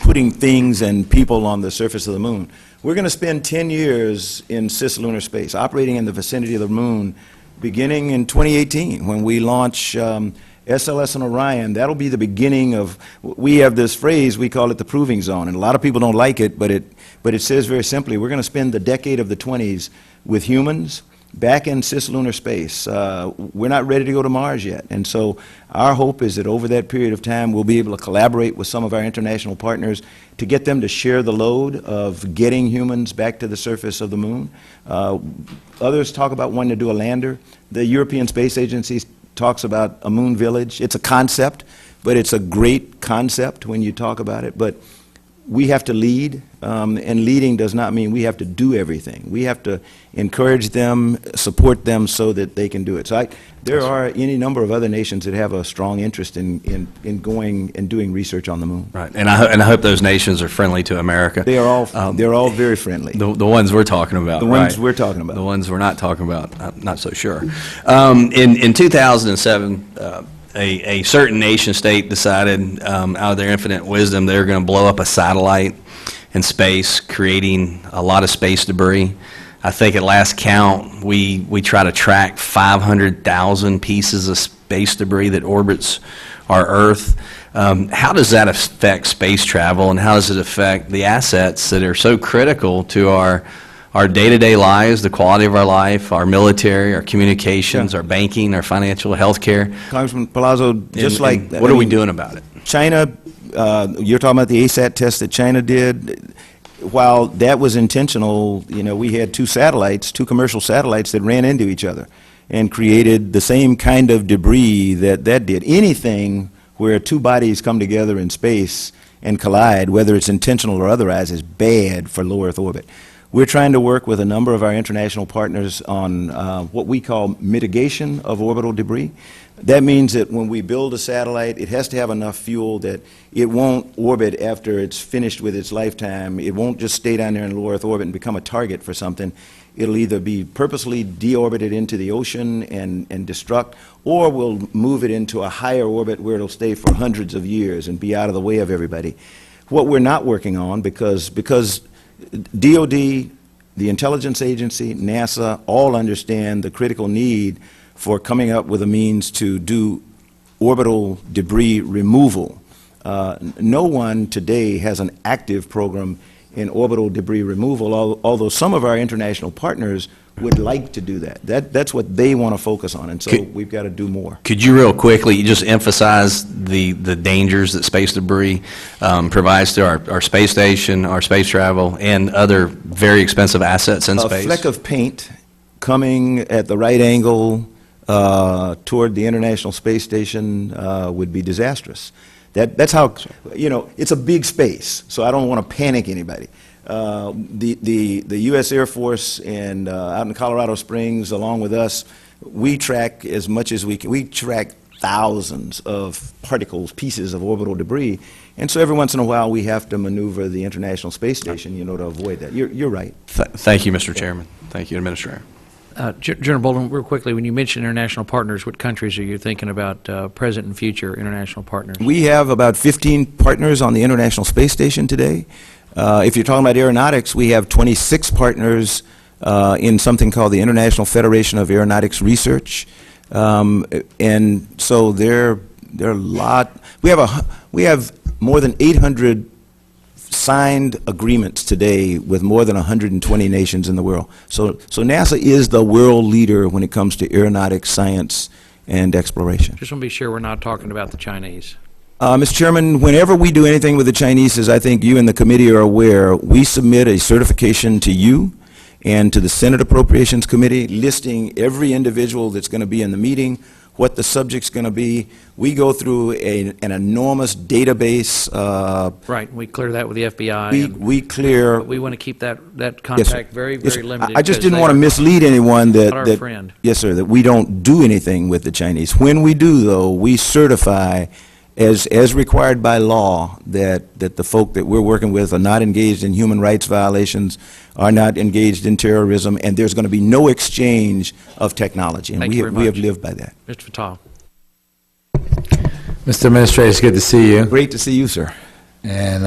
putting things and people on the surface of the moon. We're going to spend 10 years in cislunar space, operating in the vicinity of the moon, beginning in 2018, when we launch SLS and Orion. That'll be the beginning of, we have this phrase, we call it the proving zone, and a lot of people don't like it, but it says very simply, we're going to spend the decade of the 20s with humans back in cislunar space. We're not ready to go to Mars yet, and so our hope is that over that period of time we'll be able to collaborate with some of our international partners to get them to share the load of getting humans back to the surface of the moon. Others talk about wanting to do a lander. The European Space Agency talks about a moon village. It's a concept, but it's a great concept when you talk about it. But we have to lead, and leading does not mean we have to do everything. We have to encourage them, support them so that they can do it. So there are any number of other nations that have a strong interest in going and doing research on the moon. Right, and I hope those nations are friendly to America. They are all they're all very friendly. The ones we're talking about. The ones right. we're talking about. The ones we're not talking about, I'm not so sure. In 2007, a certain nation state decided, out of their infinite wisdom, they're going to blow up a satellite in space, creating a lot of space debris. I think at last count, we try to track 500,000 pieces of space debris that orbits our Earth. How does that affect space travel, and how does it affect the assets that are so critical to our day-to-day lives, the quality of our life, our military, our communications, our banking, our financial, health care? Congressman Palazzo, just like that. What are we doing about it? China, you're talking about the ASAT test that China did. While that was intentional, we had two commercial satellites that ran into each other and created the same kind of debris that did. Anything where two bodies come together in space and collide, whether it's intentional or otherwise, is bad for low Earth orbit. We're trying to work with a number of our international partners on what we call mitigation of orbital debris. That means that when we build a satellite, it has to have enough fuel that it won't orbit after it's finished with its lifetime. It won't just stay down there in low Earth orbit and become a target for something. It'll either be purposely deorbited into the ocean and destruct, or we'll move it into a higher orbit where it'll stay for hundreds of years and be out of the way of everybody. What we're not working on, because DOD, the intelligence agency, NASA, all understand the critical need for coming up with a means to do orbital debris removal. No one today has an active program in orbital debris removal, although some of our international partners would like to do that. That's what they want to focus on, and so we've got to do more. Could you real quickly just emphasize the dangers that space debris provides to our space station, our space travel, and other very expensive assets in space? A fleck of paint coming at the right angle toward the International Space Station would be disastrous. That's how, it's a big space, so I don't want to panic anybody. The U.S. Air Force and out in Colorado Springs, along with us, we track as much as we can. We track thousands of particles, pieces of orbital debris, and so every once in a while we have to maneuver the International Space Station, to avoid that. You're right. Thank you, Mr. Chairman. Thank you, Administrator. General Bolden, real quickly, when you mention international partners, what countries are you thinking about, present and future international partners? We have about 15 partners on the International Space Station today. If you're talking about aeronautics, we have 26 partners in something called the International Federation of Aeronautics Research, and so there are a lot. We have more than 800 signed agreements today with more than 120 nations in the world. So NASA is the world leader when it comes to aeronautics, science, and exploration. Just want to be sure we're not talking about the Chinese. Mr. Chairman, whenever we do anything with the Chinese, as I think you and the committee are aware, we submit a certification to you and to the Senate Appropriations Committee listing every individual that's going to be in the meeting, what the subject's going to be. We go through an enormous database. Right, we clear that with the FBI. We clear. But we want to keep that Yes, contact sir. very, Yes, very sir. limited. I just because didn't want to they are mislead anyone not our friend. Yes, sir, that we don't do anything with the Chinese. When we do, though, we certify as required by law that the folk that we're working with are not engaged in human rights violations, are not engaged in terrorism, and there's going to be no exchange of technology. And Thank you very we have much. lived by that. Mr. Fattah. Mr. Administrator, it's good to see you. Great to see you, sir. And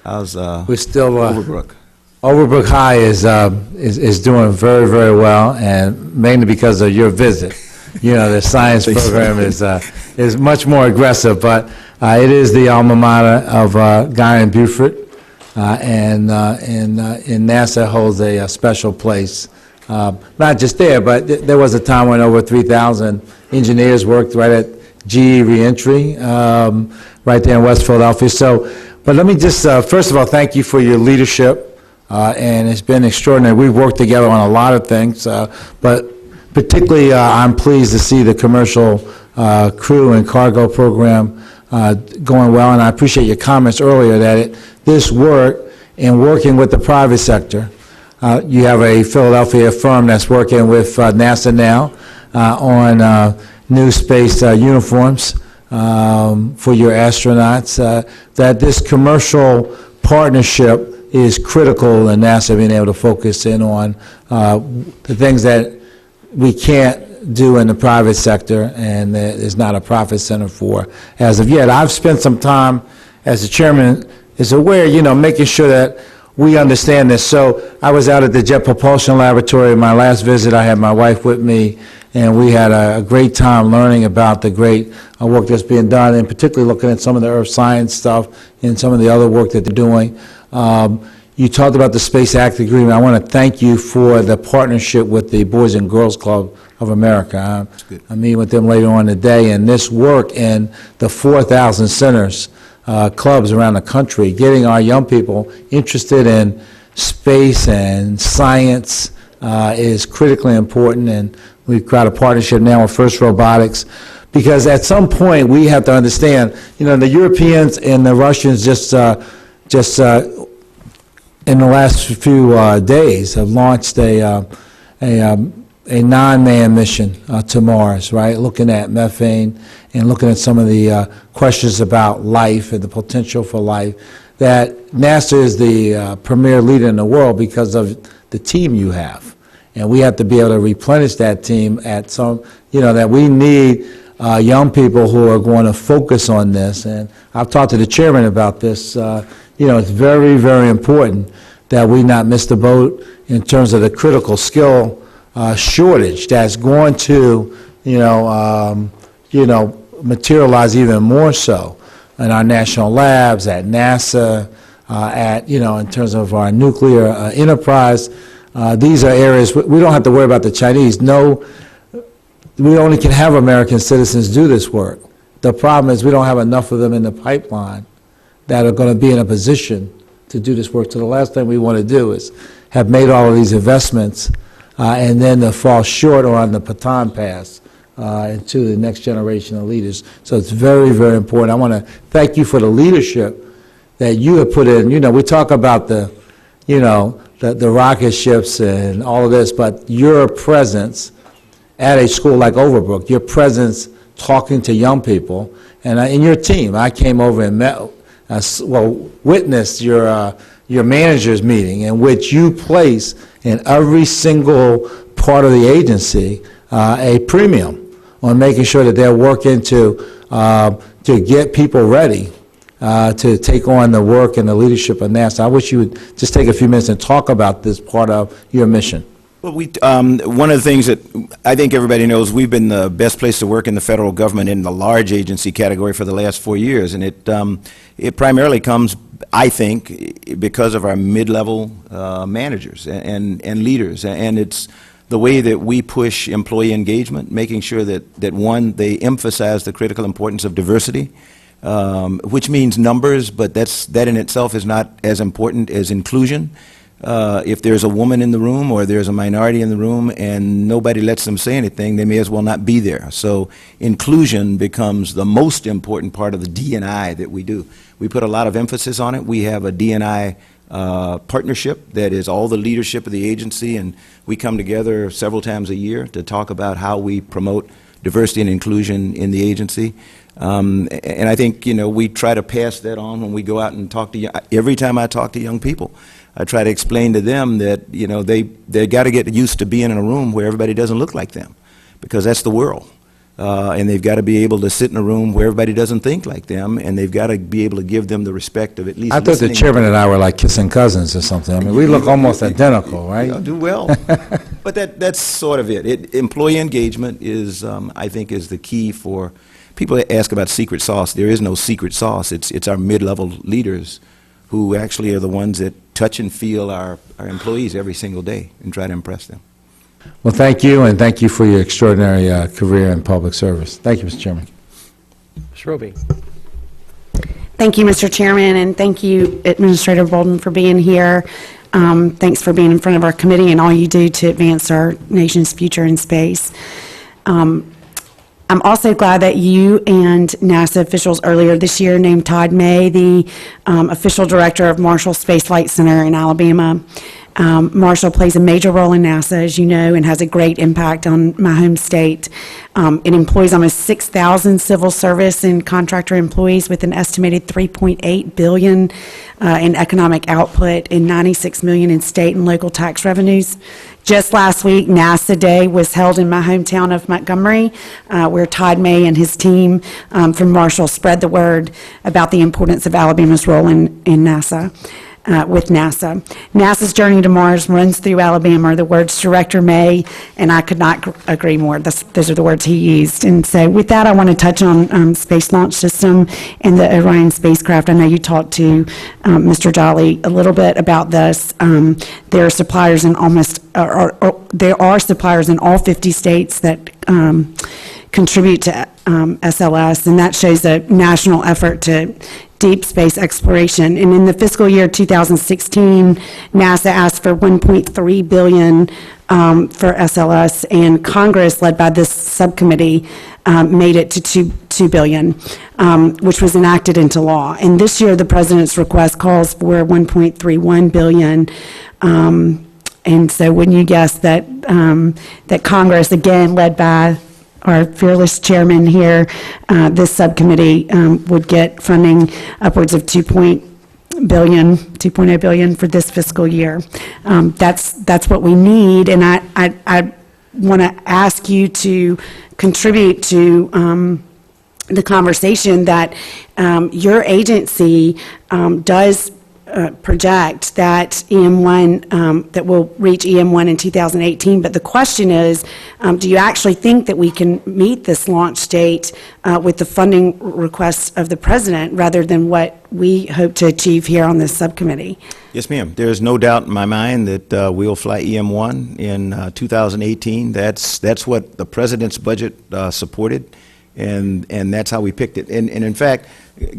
How's we're still Overbrook? Overbrook High is doing very, very well, and mainly because of your visit. The science program is much more aggressive, but it is the alma mater of Guy and Buford, and NASA holds a special place. Not just there, but there was a time when over 3,000 engineers worked right at GE Reentry, right there in West Philadelphia. So, but let me just first of all thank you for your leadership, and it's been extraordinary. We've worked together on a lot of things, but particularly, I'm pleased to see the commercial crew and cargo program going well, and I appreciate your comments earlier that this work in working with the private sector. You have a Philadelphia firm that's working with NASA now on new space uniforms for your astronauts, that this commercial partnership is critical in NASA being able to focus in on the things that we can't do in the private sector, and there's not a profit center for as of yet. I've spent some time, as the chairman is aware, making sure that we understand this. So I was out at the Jet Propulsion Laboratory. My last visit, I had my wife with me, and we had a great time learning about the great work that's being done, and particularly looking at some of the earth science stuff and some of the other work that they're doing. You talked about the Space Act Agreement. I want to thank you for the partnership with the Boys and Girls Club of America. I'm meeting with them later on today, and this work in the 4,000 centers, clubs around the country, getting our young people interested in space and science is critically important, and we've got a partnership now with First Robotics, because at some point we have to understand, the Europeans and the Russians just in the last few days have launched a non-manned mission to Mars, right? Looking at methane and looking at some of the questions about life and the potential for life. That NASA is the premier leader in the world because of the team you have. And we have to be able to replenish that team at some, that we need young people who are going to focus on this. And I've talked to the chairman about this. It's very, very important that we not miss the boat in terms of the critical skill shortage that's going to, materialize even more so in our national labs, at NASA, in terms of our nuclear enterprise. These are areas we don't have to worry about the Chinese. No, we only can have American citizens do this work. The problem is we don't have enough of them in the pipeline that are going to be in a position to do this work. So the last thing we want to do is have made all of these investments and then to fall short on the baton pass into the next generation of leaders. So it's very, very important. I want to thank you for the leadership that you have put in. We talk about the rocket ships and all of this, but your presence at a school like Overbrook, your presence talking to young people, and in your team, I came over and met, witnessed your managers meeting in which you place in every single part of the agency a premium on making sure that they're working to get people ready to take on the work and the leadership of NASA. I wish you would just take a few minutes and talk about this part of your mission. Well, one of the things that I think everybody knows, we've been the best place to work in the federal government in the large agency category for the last 4 years, and it primarily comes, I think, because of our mid-level managers and leaders, and it's the way that we push employee engagement, making sure that one, they emphasize the critical importance of diversity, which means numbers, but that in itself is not as important as inclusion. If there's a woman in the room or there's a minority in the room and nobody lets them say anything, they may as well not be there. So inclusion becomes the most important part of the D&I that we do. We put a lot of emphasis on it. We have a D&I partnership that is all the leadership of the agency, and we come together several times a year to talk about how we promote diversity and inclusion in the agency. And I think, we try to pass that on when we go out and talk to every time I talk to young people. I try to explain to them that, they got to get used to being in a room where everybody doesn't look like them, because that's the world. And they've got to be able to sit in a room where everybody doesn't think like them, and they've got to be able to give them the respect of at least I thought the chairman and I were like kissing cousins or something. I mean, we look almost identical, right? Do well. But that's sort of it. Employee engagement is, I think, is the key for people that ask about secret sauce. There is no secret sauce. It's our mid-level leaders who actually are the ones that touch and feel our employees every single day and try to impress them. Well, thank you, and thank you for your extraordinary career in public service. Thank you, Mr. Chairman. Ms. Roby. Thank you, Mr. Chairman, and thank you, Administrator Bolden, for being here. Thanks for being in front of our committee and all you do to advance our nation's future in space. I'm also glad that you and NASA officials earlier this year named Todd May the official director of Marshall Space Flight Center in Alabama. Marshall plays a major role in NASA, as you know, and has a great impact on my home state. It employs almost 6,000 civil service and contractor employees with an estimated $3.8 billion in economic output and $96 million in state and local tax revenues. Just last week, NASA Day was held in my hometown of Montgomery, where Todd May and his team from Marshall spread the word about the importance of Alabama's role in NASA. With NASA. NASA's journey to Mars runs through Alabama. The words Director May, and I could not agree more. Those are the words he used. And so with that, I want to touch on Space Launch System and the Orion spacecraft. I know you talked to Mr. Jolly a little bit about this. There are suppliers in there are suppliers in all 50 states that contribute to SLS, and that shows a national effort to deep space exploration. And in the fiscal year 2016, NASA asked for $1.3 billion for SLS, and Congress, led by this subcommittee, made it to $2 billion, which was enacted into law. And this year, the president's request calls for $1.31 billion. And so wouldn't you guess that that Congress, again, led by our fearless chairman here, this subcommittee would get funding upwards of $2.0 billion for this fiscal year. That's what we need, and I want to ask you to contribute to the conversation that your agency does project that EM1, that we'll reach EM1 in 2018, but the question is, do you actually think that we can meet this launch date with the funding requests of the President rather than what we hope to achieve here on this subcommittee? Yes, ma'am. There is no doubt in my mind that we'll fly EM1 in 2018. That's what the President's budget supported, and that's how we picked it. And in fact,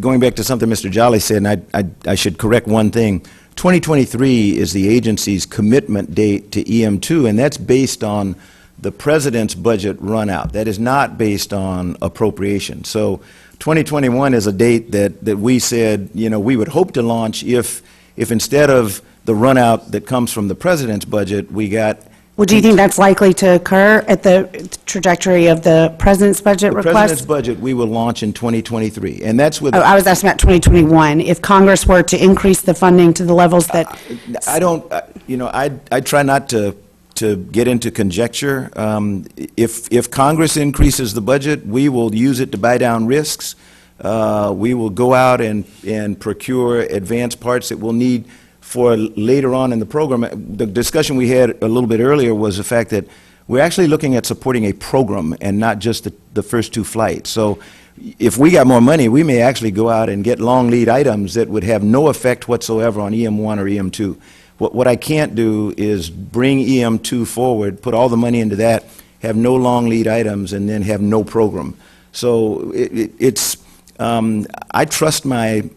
going back to something Mr. Jolly said, and I should correct one thing, 2023 is the agency's commitment date to EM2, and that's based on the President's budget run out. That is not based on appropriation. So 2021 is a date that we said, we would hope to launch if instead of the run out that comes from the President's budget, we got. Well, do you think that's likely to occur at the trajectory of the President's budget The request? President's budget, we will launch in 2023, and that's with. Oh, I was asking about 2021. If Congress were to increase the funding to the levels that, I don't, I try not to get into conjecture. If Congress increases the budget, we will use it to buy down risks. We will go out and procure advanced parts that we'll need for later on in the program. The discussion we had a little bit earlier was the fact that we're actually looking at supporting a program and not just the first two flights. So if we got more money, we may actually go out and get long lead items that would have no effect whatsoever on EM1 or EM2. What I can't do is bring EM2 forward, put all the money into that, have no long lead items, and then have no program. So I trust my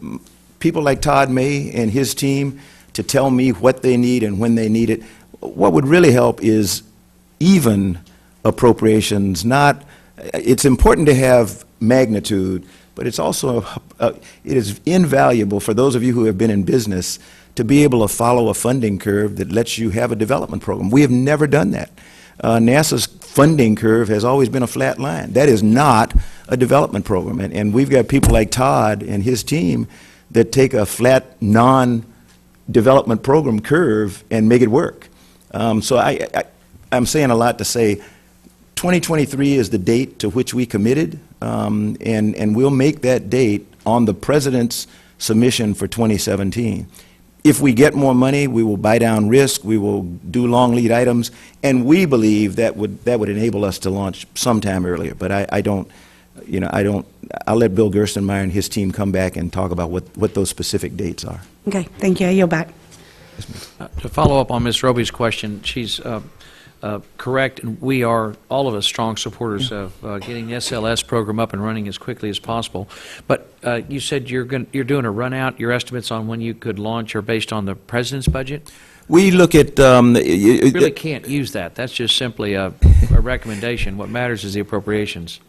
people like Todd May and his team to tell me what they need and when they need it. What would really help is even appropriations, it's important to have magnitude, but it's also, it is invaluable for those of you who have been in business to be able to follow a funding curve that lets you have a development program. We have never done that. NASA's funding curve has always been a flat line. That is not a development program, and we've got people like Todd and his team that take a flat, non-development program curve and make it work. So I'm saying a lot to say 2023 is the date to which we committed, and we'll make that date on the President's submission for 2017. If we get more money, we will buy down risk, we will do long lead items, and we believe that would enable us to launch sometime earlier. But I'll let Bill Gerstenmaier and his team come back and talk about what those specific dates are. okay, thank you. I yield back. To follow up on Ms. Roby's question, she's correct, and we are, all of us, strong supporters of getting the SLS program up and running as quickly as possible. But you said you're doing a run out. Your estimates on when you could launch are based on the President's budget? We look at. You really can't use that. That's just simply a recommendation. What matters is the appropriations.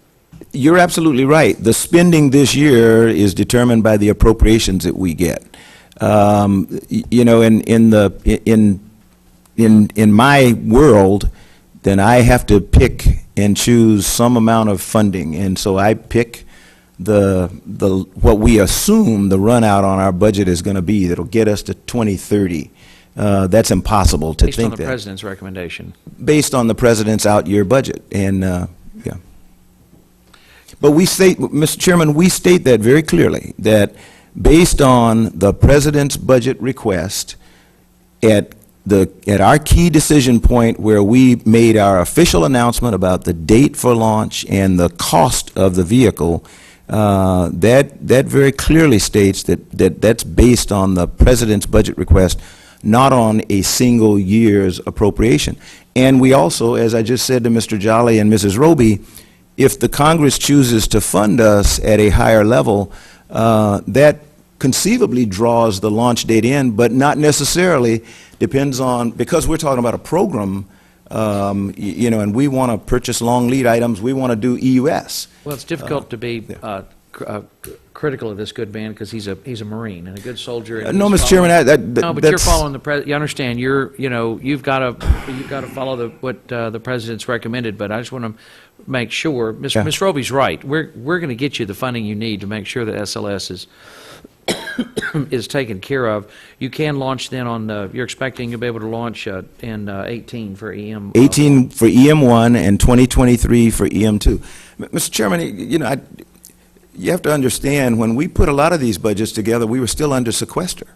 You're absolutely right. The spending this year is determined by the appropriations that we get. In my world, then I have to pick and choose some amount of funding, and so I pick what we assume the run out on our budget is going to be that'll get us to 2030. That's impossible to think that. Based on the President's recommendation. Based on the President's out-year budget, and yeah. But we state, Mr. Chairman, we state that very clearly, that based on the President's budget request, at our key decision point where we made our official announcement about the date for launch and the cost of the vehicle, that very clearly states that's based on the President's budget request, not on a single year's appropriation. And we also, as I just said to Mr. Jolly and Mrs. Roby, if the Congress chooses to fund us at a higher level, that conceivably draws the launch date in, but not necessarily. Depends on, because we're talking about a program, and we want to purchase long lead items, we want to do EUS. Well, it's difficult to be critical of this good man because he's a Marine and a good soldier. And No, he's Mr. Chairman, no, but you're following the President. You understand? You've got to follow what the President's recommended. But I just want to make sure, Ms. Roby's right. We're going to get you the funding you need to make sure that SLS is taken care of. You can launch then on. You're expecting you'll be able to launch in 18 for EM. 18 for EM1 and 2023 for EM2. Mr. Chairman, you have to understand, when we put a lot of these budgets together, we were still under sequester.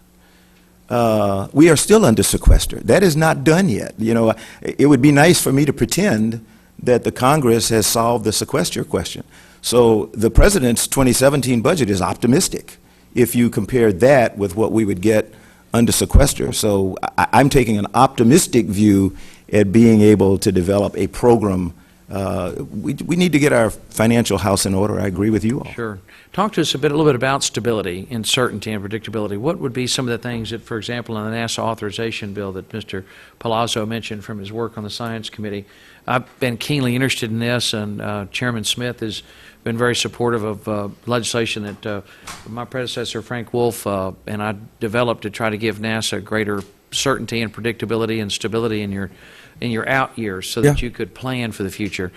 we are still under sequester. That is not done yet. You know, it would be nice for me to pretend that the Congress has solved the sequester question. So the president's 2017 budget is optimistic if you compare that with what we would get under sequester. So I'm taking an optimistic view at being able to develop a program. We need to get our financial house in order. I agree with you all. Sure. Talk to us a little bit about stability and certainty and predictability. What would be some of the things that, for example, in the NASA authorization bill that Mr. Palazzo mentioned from his work on the Science Committee? I've been keenly interested in this, and Chairman Smith has been very supportive of legislation that my predecessor, Frank Wolf, and I developed to try to give NASA greater certainty and predictability and stability in your out years so that you could plan for the future.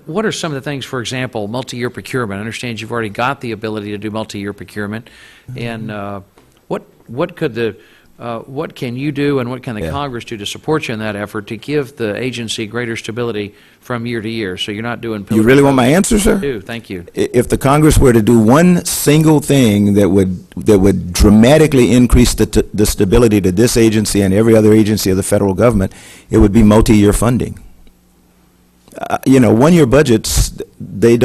What are some of the things, for example, multi-year procurement? I understand you've already got the ability to do multi-year procurement. And what can you do and what can the Congress do to support you in that effort to give the agency greater stability from year to year so you're not doing... You really want my answer, sir? I do. Thank you. If the Congress were to do one single thing that would dramatically increase the stability to this agency and every other agency of the federal government, it would be multi-year funding. You know, one-year budgets, they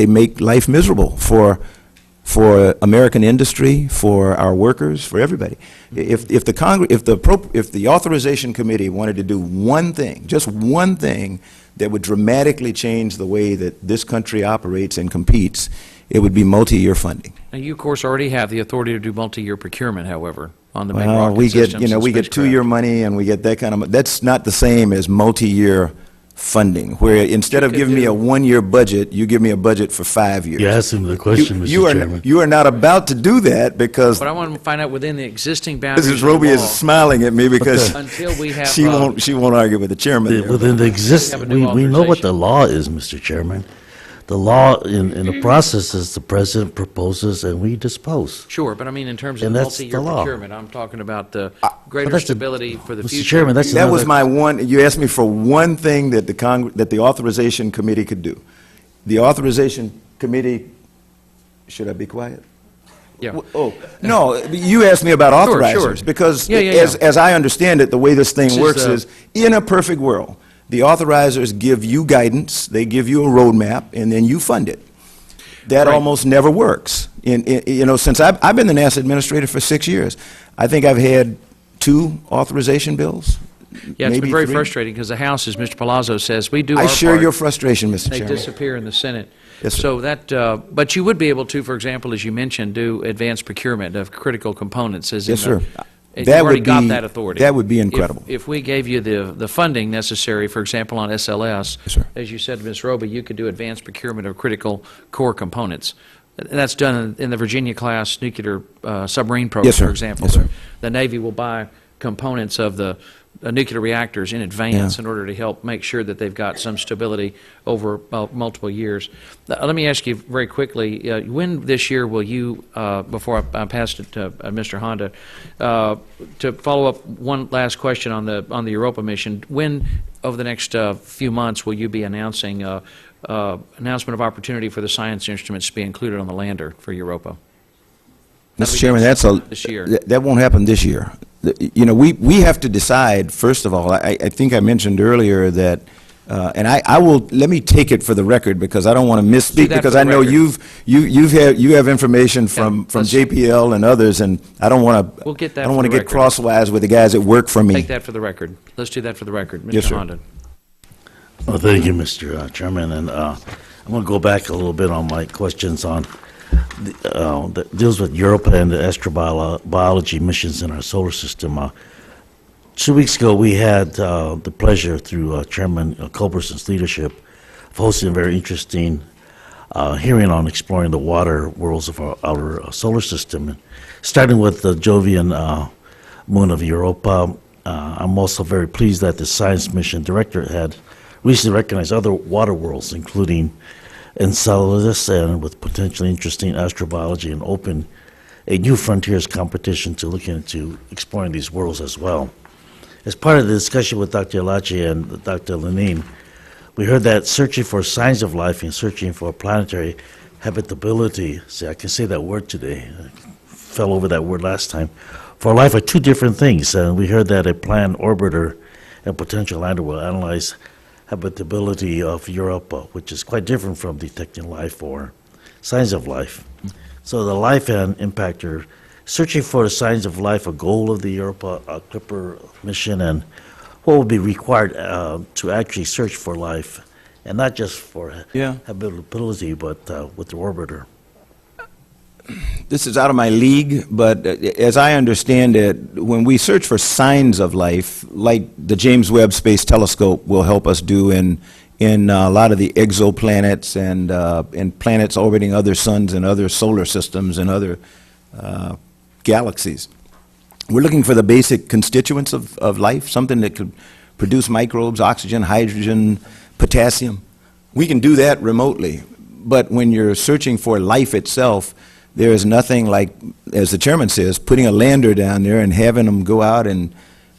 make life miserable for American industry, for our workers, for everybody. If the Authorization Committee wanted to do one thing, just one thing, that would dramatically change the way that this country operates and competes, it would be multi-year funding. Now, you, of course, already have the authority to do multi-year procurement, however, on the main Well, rocket we get, systems we and get spacecraft. two-year money and we get that kind of, that's not the same as multi-year funding, where instead of could giving me do- a one-year budget, you give me a budget for 5 years. You asked him the question, Mr. Chairman. You are not about to do that because But I want to find out within the existing boundaries Mrs. of the Roby is law, smiling at me because until we have... she won't argue with the chairman there. Within the exist, have a new we know what authorization. the law is, Mr. Chairman. The law in the process is the president proposes and we dispose. Sure, but I mean, in terms of And that's the multi-year law. procurement, I'm talking about the But greater that's the- stability for the Mr. future. Chairman, that's That was another- my one, you asked me for one thing that the Authorization Committee could do. The Authorization Committee, should I be quiet? Yeah. Oh, no, you asked me about Sure, authorizers, sure. because Yeah. as I understand it, the way this thing This is works the- is, in a perfect world, the authorizers give you guidance, they give you a roadmap, and then you fund it. That Right. almost never works. You know, since I've been the NASA administrator for 6 years, I think I've had 2 authorization bills. Yeah, it's maybe been very 3. frustrating because the House, as Mr. Palazzo says, we do our I share part. your frustration, Mr. They Chairman. disappear in the Senate. Yes, sir. So that, but you would be able to, for example, as you mentioned, do advanced procurement of critical components. As in Yes, sir. You've That already would got be- that authority. that would be incredible. If we gave you the funding necessary, for example, on SLS, Yes, sir. as you said to Ms. Roby, you could do advanced procurement of critical core components. And that's done in the Virginia-class nuclear submarine program, Yes, sir. for example. Yes, sir. The Navy will buy components of the nuclear reactors in advance in order to help make sure that they've got some stability over multiple years. Let me ask you very quickly, when this year will you, before I pass it to Mr. Honda, to follow up one last question on the Europa mission, when over the next few months will you be announcing announcement of opportunity for the science instruments to be included on the lander for Europa? Mr. Chairman, that's This year. that won't happen this year. You know, we have to decide, first of all, I think I mentioned earlier that, and I will, let me take it for the record because I don't want to Do misspeak that because for I the know record. you have information from let's- JPL and others, and I don't want to, We'll get that I don't for want to the get record. crosswise with the guys that work for me. Take that for the record. Let's do that for the record. Yes, Mr. sir. Honda. Well, thank you, Mr. Chairman, and I'm going to go back a little bit on my questions on that deals with Europa and the astrobiology missions in our solar system. 2 weeks ago, we had the pleasure, through Chairman Culberson's leadership, of hosting a very interesting hearing on exploring the water worlds of our solar system, starting with the Jovian moon of Europa. I'm also very pleased that the Science Mission Director had recently recognized other water worlds, including Enceladus, and with potentially interesting astrobiology, and open a new frontiers competition to look into exploring these worlds as well. As part of the discussion with Dr. Elachi and Dr. Lenine, we heard that searching for signs of life and searching for planetary habitability, see, I can say that word today, I fell over that word last time, for life are two different things. We heard that a planned orbiter and potential lander will analyze habitability of Europa, which is quite different from detecting life or signs of life. So the life and impactor, searching for the signs of life, a goal of the Europa Clipper mission, and what will be required to actually search for life, and not just for habitability, but with the orbiter. This is out of my league, but as I understand it, when we search for signs of life, like the James Webb Space Telescope will help us do in a lot of the exoplanets and planets orbiting other suns and other solar systems and other galaxies. We're looking for the basic constituents of life, something that could produce microbes, oxygen, hydrogen, potassium. We can do that remotely, but when you're searching for life itself, there is nothing like, as the chairman says, putting a lander down there and having them go out and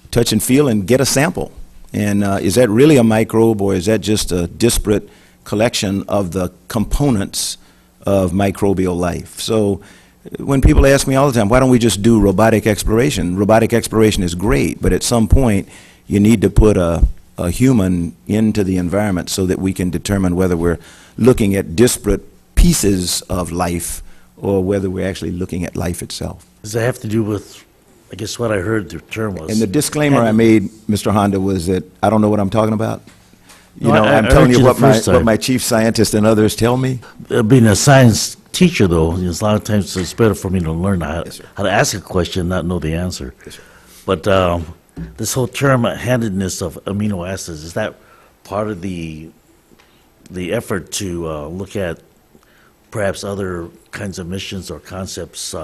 touch and feel and get a sample. And is that really a microbe, or is that just a disparate collection of the components of microbial life? So when people ask me all the time, why don't we just do robotic exploration? Robotic exploration is great, but at some point you need to put a human into the environment so that we can determine whether we're looking at disparate pieces of life or whether we're actually looking at life itself. Does that have to do with, I guess what I heard the term was? And the disclaimer I made, Mr. Honda, was that I don't know what I'm talking about. You No, know, I I'm heard telling you you the what first time. my chief scientist and others tell me. Being a science teacher, though, a lot of times it's better for me to learn how to ask a question, not know the answer. Yes, sir. But this whole term, handedness of amino acids, is that part of the effort to look at perhaps other kinds of missions or concepts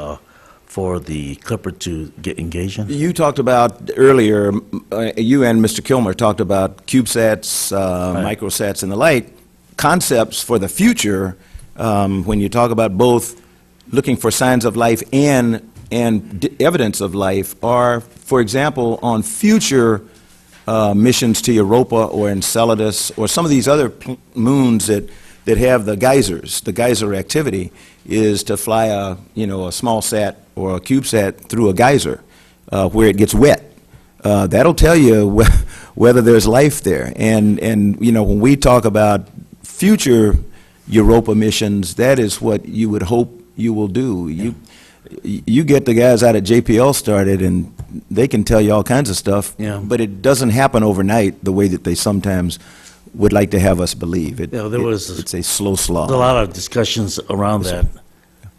for the Clipper to get engaged in? You talked about earlier, you and Mr. Kilmer talked about CubeSats, microsats, and the like, concepts for the future. When you talk about both looking for signs of life and evidence of life, are, for example, on future missions to Europa or Enceladus or some of these other moons that have the geysers, the geyser activity, is to fly a small sat or a CubeSat through a geyser where it gets wet. That'll tell you whether there's life there. And when we talk about future Europa missions, that is what you would hope you will do. You get the guys out at JPL started, and they can tell you all kinds of stuff, but it doesn't happen overnight the way that they sometimes would like to have us believe. It's a slow slog. There's a lot of discussions around that.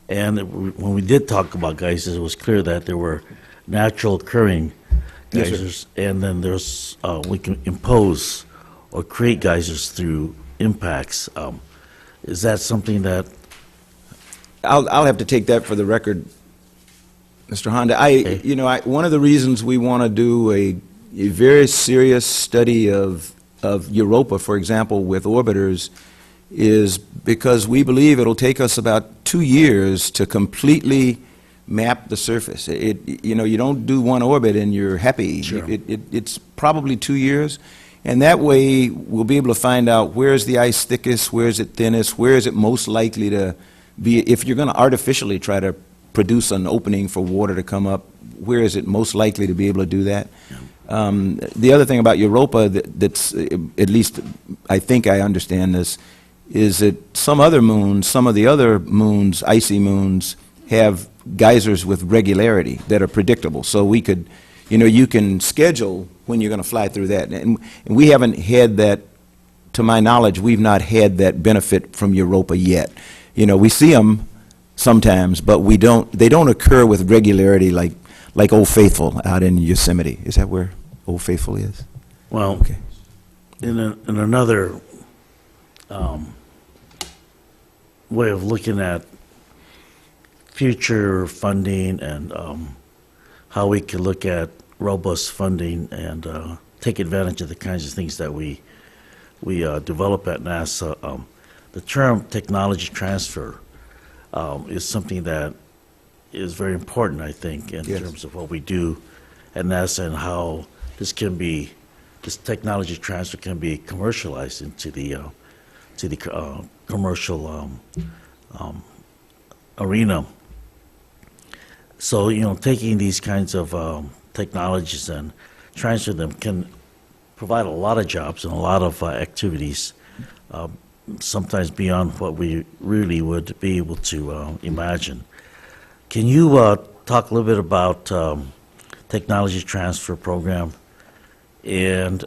And when we did talk about geysers, it was clear that there were natural occurring Yes, sir. geysers, and then there's we can impose or create geysers through impacts. Is that something that I'll have to take that for the record, Mr. Honda. One of the reasons we want to do a very serious study of Europa, for example, with orbiters, is because we believe it'll take us about 2 years to completely map the surface. You don't do one orbit and you're happy. Sure. It's probably 2 years, and that way we'll be able to find out where is the ice thickest, where is it thinnest, where is it most likely to be. If you're going to artificially try to produce an opening for water to come up, where is it most likely to be able to do that? The other thing about Europa that's, at least I think I understand this, is that some of the other moons, icy moons, have geysers with regularity that are predictable. So we could, you can schedule when you're going to fly through that. And we haven't had that, to my knowledge, we've not had that benefit from Europa yet. We see them sometimes, but they don't occur with regularity like Old Faithful out in Yosemite. Is that where Old Faithful is? Well, Okay. in another way of looking at future funding and how we can look at robust funding and take advantage of the kinds of things that we develop at NASA, the term technology transfer is something that is very important, I think, in Yes. terms of what we do at NASA and how this technology transfer can be commercialized into the commercial arena. So, taking these kinds of technologies and transfer them can provide a lot of jobs and a lot of activities, sometimes beyond what we really would be able to imagine. Can you talk a little bit about technology transfer program and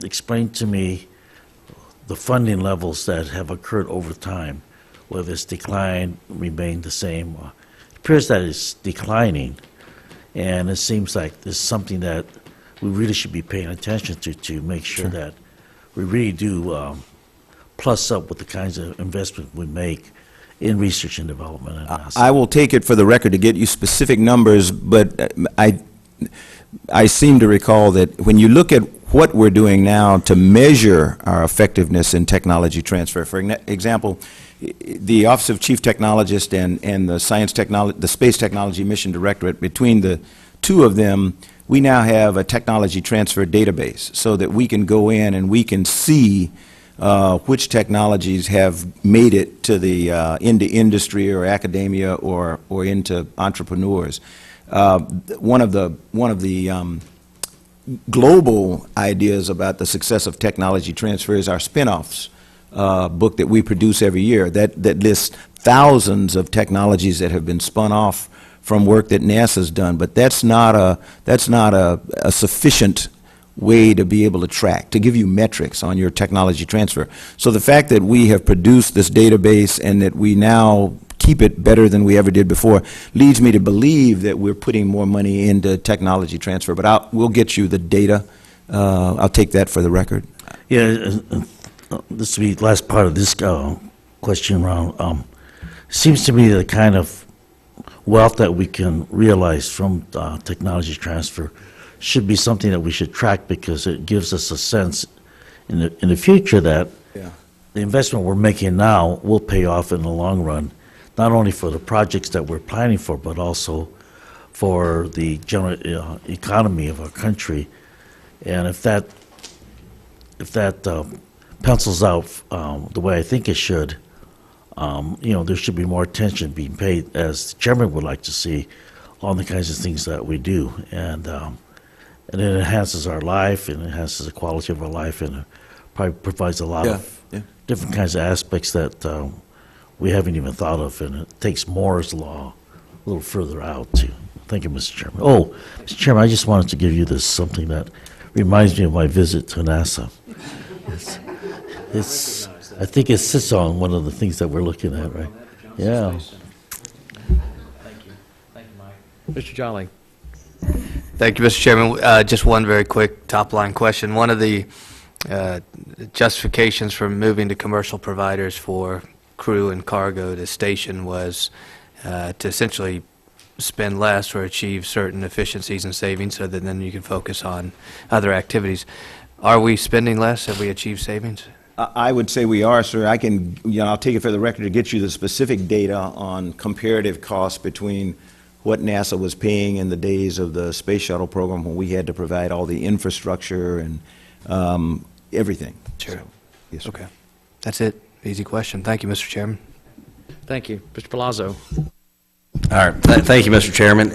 explain to me the funding levels that have occurred over time, whether it's declined, remained the same? It appears that it's declining, and it seems like this is something that we really should be paying attention to make sure that we really do plus up with the kinds of investment we make in research and development. And I will take it for the record to get you specific numbers, but I seem to recall that when you look at what we're doing now to measure our effectiveness in technology transfer, for example, the Office of Chief Technologist and the Space Technology Mission Directorate, between the two of them, we now have a technology transfer database so that we can go in and we can see which technologies have made it to the into industry or academia or into entrepreneurs. One of the global ideas about the success of technology transfer is our spin-offs book that we produce every year that lists thousands of technologies that have been spun off from work that NASA's done, but that's not a sufficient way to be able to track, to give you metrics on your technology transfer. So the fact that we have produced this database and that we now keep it better than we ever did before leads me to believe that we're putting more money into technology transfer. But we'll get you the data. I'll take that for the record. Yeah, this will be the last part of this question round. Seems to me the kind of wealth that we can realize from technology transfer should be something that we should track, because it gives us a sense in the future that the investment we're making now will pay off in the long run, not only for the projects that we're planning for, but also for the general economy of our country. And if that pencils out the way I think it should, there should be more attention being paid, as the chairman would like to see, on the kinds of things that we do. And it enhances our life, and it enhances the quality of our life, and it probably provides a lot of different kinds of aspects that we haven't even thought of, and it takes Moore's Law a little further out, too. Thank you, Mr. Chairman. Oh, Mr. Chairman, I just wanted to give you this, something that reminds me of my visit to NASA. I think it sits on one of the things that we're looking at, right? Yeah. Thank you. Thank you, Mike. Mr. Jolly. Thank you, Mr. Chairman. Just one very quick top-line question. One of the justifications for moving to commercial providers for crew and cargo to station was to essentially spend less or achieve certain efficiencies and savings so that then you can focus on other activities. Are we spending less? Have we achieved savings? I would say we are, sir. I'll take it for the record to get you the specific data on comparative costs between what NASA was paying in the days of the space shuttle program, when we had to provide all the infrastructure and everything. Sure. So, yes, sir. Okay. That's it. Easy question. Thank you, Mr. Chairman. Thank you. Mr. Palazzo. All right. Thank you, Mr. Chairman.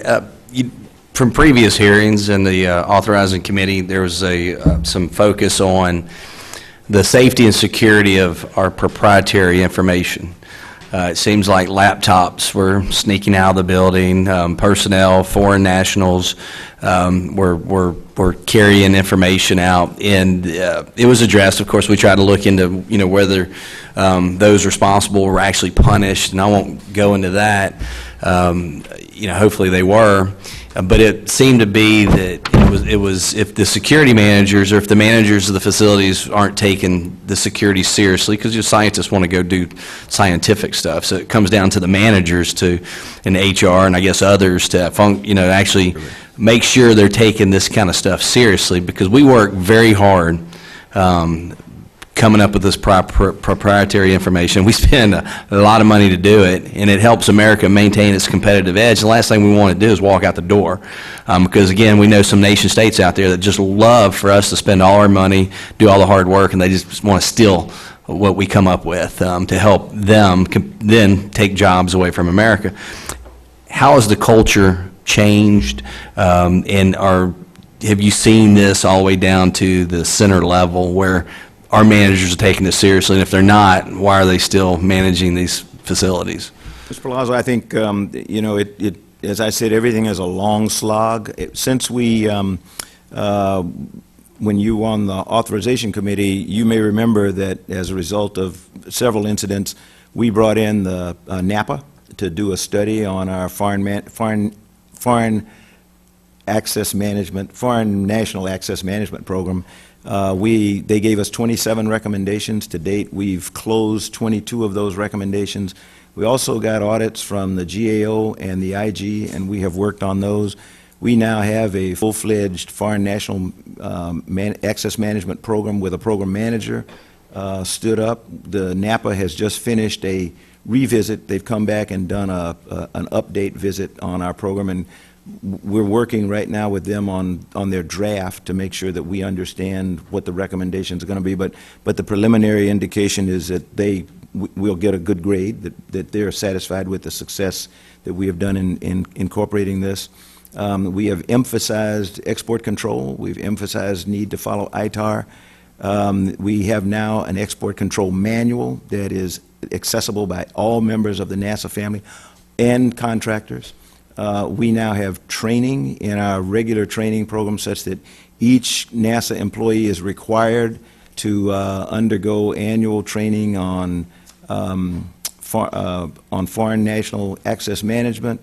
From previous hearings in the authorizing committee, there was some focus on the safety and security of our proprietary information. It seems like laptops were sneaking out of the building, personnel, foreign nationals were carrying information out, and it was addressed. Of course, we tried to look into whether those responsible were actually punished, and I won't go into that. Hopefully they were, but it seemed to be that it was if the security managers or if the managers of the facilities aren't taking the security seriously, because your scientists want to go do scientific stuff, so it comes down to the managers and HR and I guess others to actually make sure they're taking this kind of stuff seriously, because we work very hard coming up with this proprietary information. We spend a lot of money to do it, and it helps America maintain its competitive edge. The last thing we want to do is walk out the door, because again, we know some nation states out there that just love for us to spend all our money, do all the hard work, and they just want to steal what we come up with to help them then take jobs away from America. how has the culture changed, and have you seen this all the way down to the center level where our managers are taking this seriously, and if they're not, why are they still managing these facilities? Mr. Palazzo, I think, you know, as I said, everything is a long slog. Since we, when you were on the Authorization Committee, you may remember that as a result of several incidents, we brought in the NAPA to do a study on our foreign national access management program. They gave us 27 recommendations. To date, we've closed 22 of those recommendations. We also got audits from the GAO and the IG, and we have worked on those. We now have a full-fledged foreign national access management program with a program manager stood up. The NAPA has just finished a revisit. They've come back and done an update visit on our program, and we're working right now with them on their draft to make sure that we understand what the recommendations are going to be. But the preliminary indication is that we'll get a good grade, that they're satisfied with the success that we have done in incorporating this. We have emphasized export control. We've emphasized need to follow ITAR. We have now an export control manual that is accessible by all members of the NASA family and contractors. We now have training in our regular training program such that each NASA employee is required to undergo annual training on foreign national access management,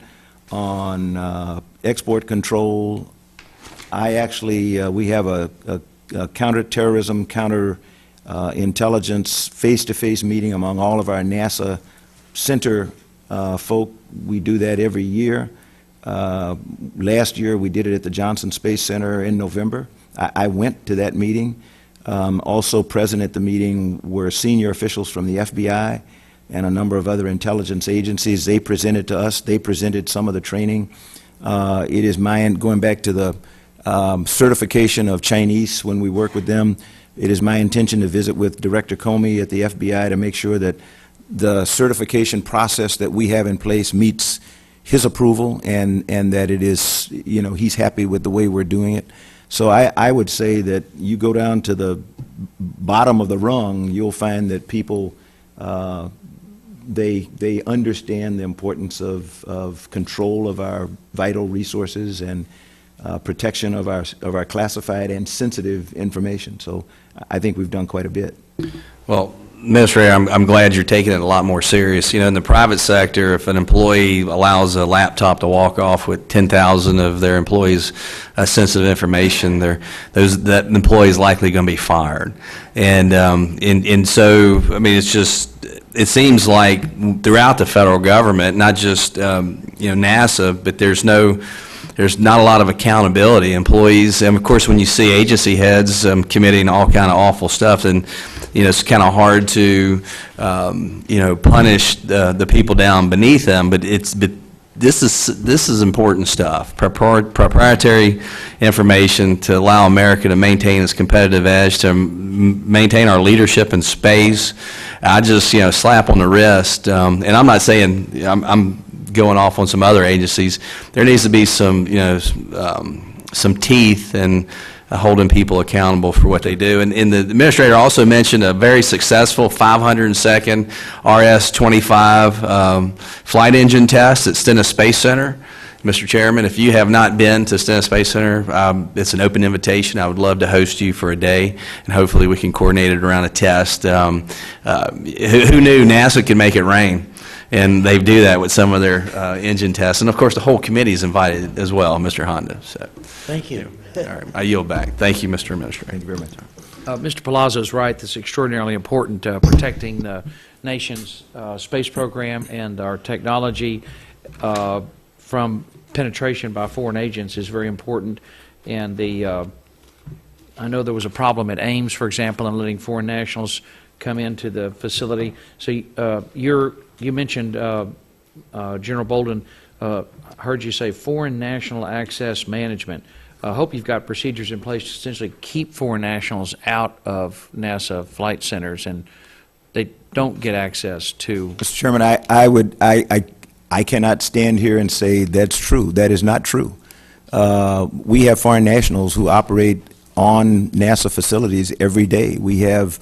on export control. We have a counterterrorism, intelligence face-to-face meeting among all of our NASA center folk. We do that every year. Last year, we did it at the Johnson Space Center in November. I went to that meeting. Also present at the meeting were senior officials from the FBI and a number of other intelligence agencies. They presented to us. They presented some of the training. It is going back to the certification of Chinese when we work with them, it is my intention to visit with Director Comey at the FBI to make sure that the certification process that we have in place meets his approval and that it is, you know, he's happy with the way we're doing it. So I would say that you go down to the bottom of the rung, you'll find that people, they understand the importance of control of our vital resources and protection of our classified and sensitive information. So I think we've done quite a bit. Well, Administrator, I'm glad you're taking it a lot more serious. You know, in the private sector, if an employee allows a laptop to walk off with 10,000 of their employees' sensitive information, that employee is likely going to be fired. And so, I mean, it seems like throughout the federal government, not just NASA, but there's not a lot of accountability. Employees, and of course, when you see agency heads committing all kind of awful stuff, then it's kind of hard to punish the people down beneath them. But this is important stuff. Proprietary information to allow America to maintain its competitive edge, to maintain our leadership in space. I just slap on the wrist, and I'm not saying I'm going off on some other agencies. There needs to be some teeth and holding people accountable for what they do. And the Administrator also mentioned a very successful 502nd RS-25 flight engine test at Stennis Space Center. Mr. Chairman, if you have not been to Stennis Space Center, it's an open invitation. I would love to host you for a day, and hopefully we can coordinate it around a test. Who knew NASA could make it rain? And they do that with some of their engine tests. And of course, the whole committee is invited as well, Mr. Honda. So, thank you. All right, I yield back. Thank you, Mr. Administrator. Thank you very much. Mr. Palazzo is right. It's extraordinarily important. Protecting the nation's space program and our technology from penetration by foreign agents is very important. And I know there was a problem at Ames, for example, in letting foreign nationals come into the facility. So you mentioned, General Bolden, heard you say foreign national access management. I hope you've got procedures in place to essentially keep foreign nationals out of NASA flight centers and they don't get access to. Mr. Chairman, I cannot stand here and say that's true. That is not true. We have foreign nationals who operate on NASA facilities every day. We have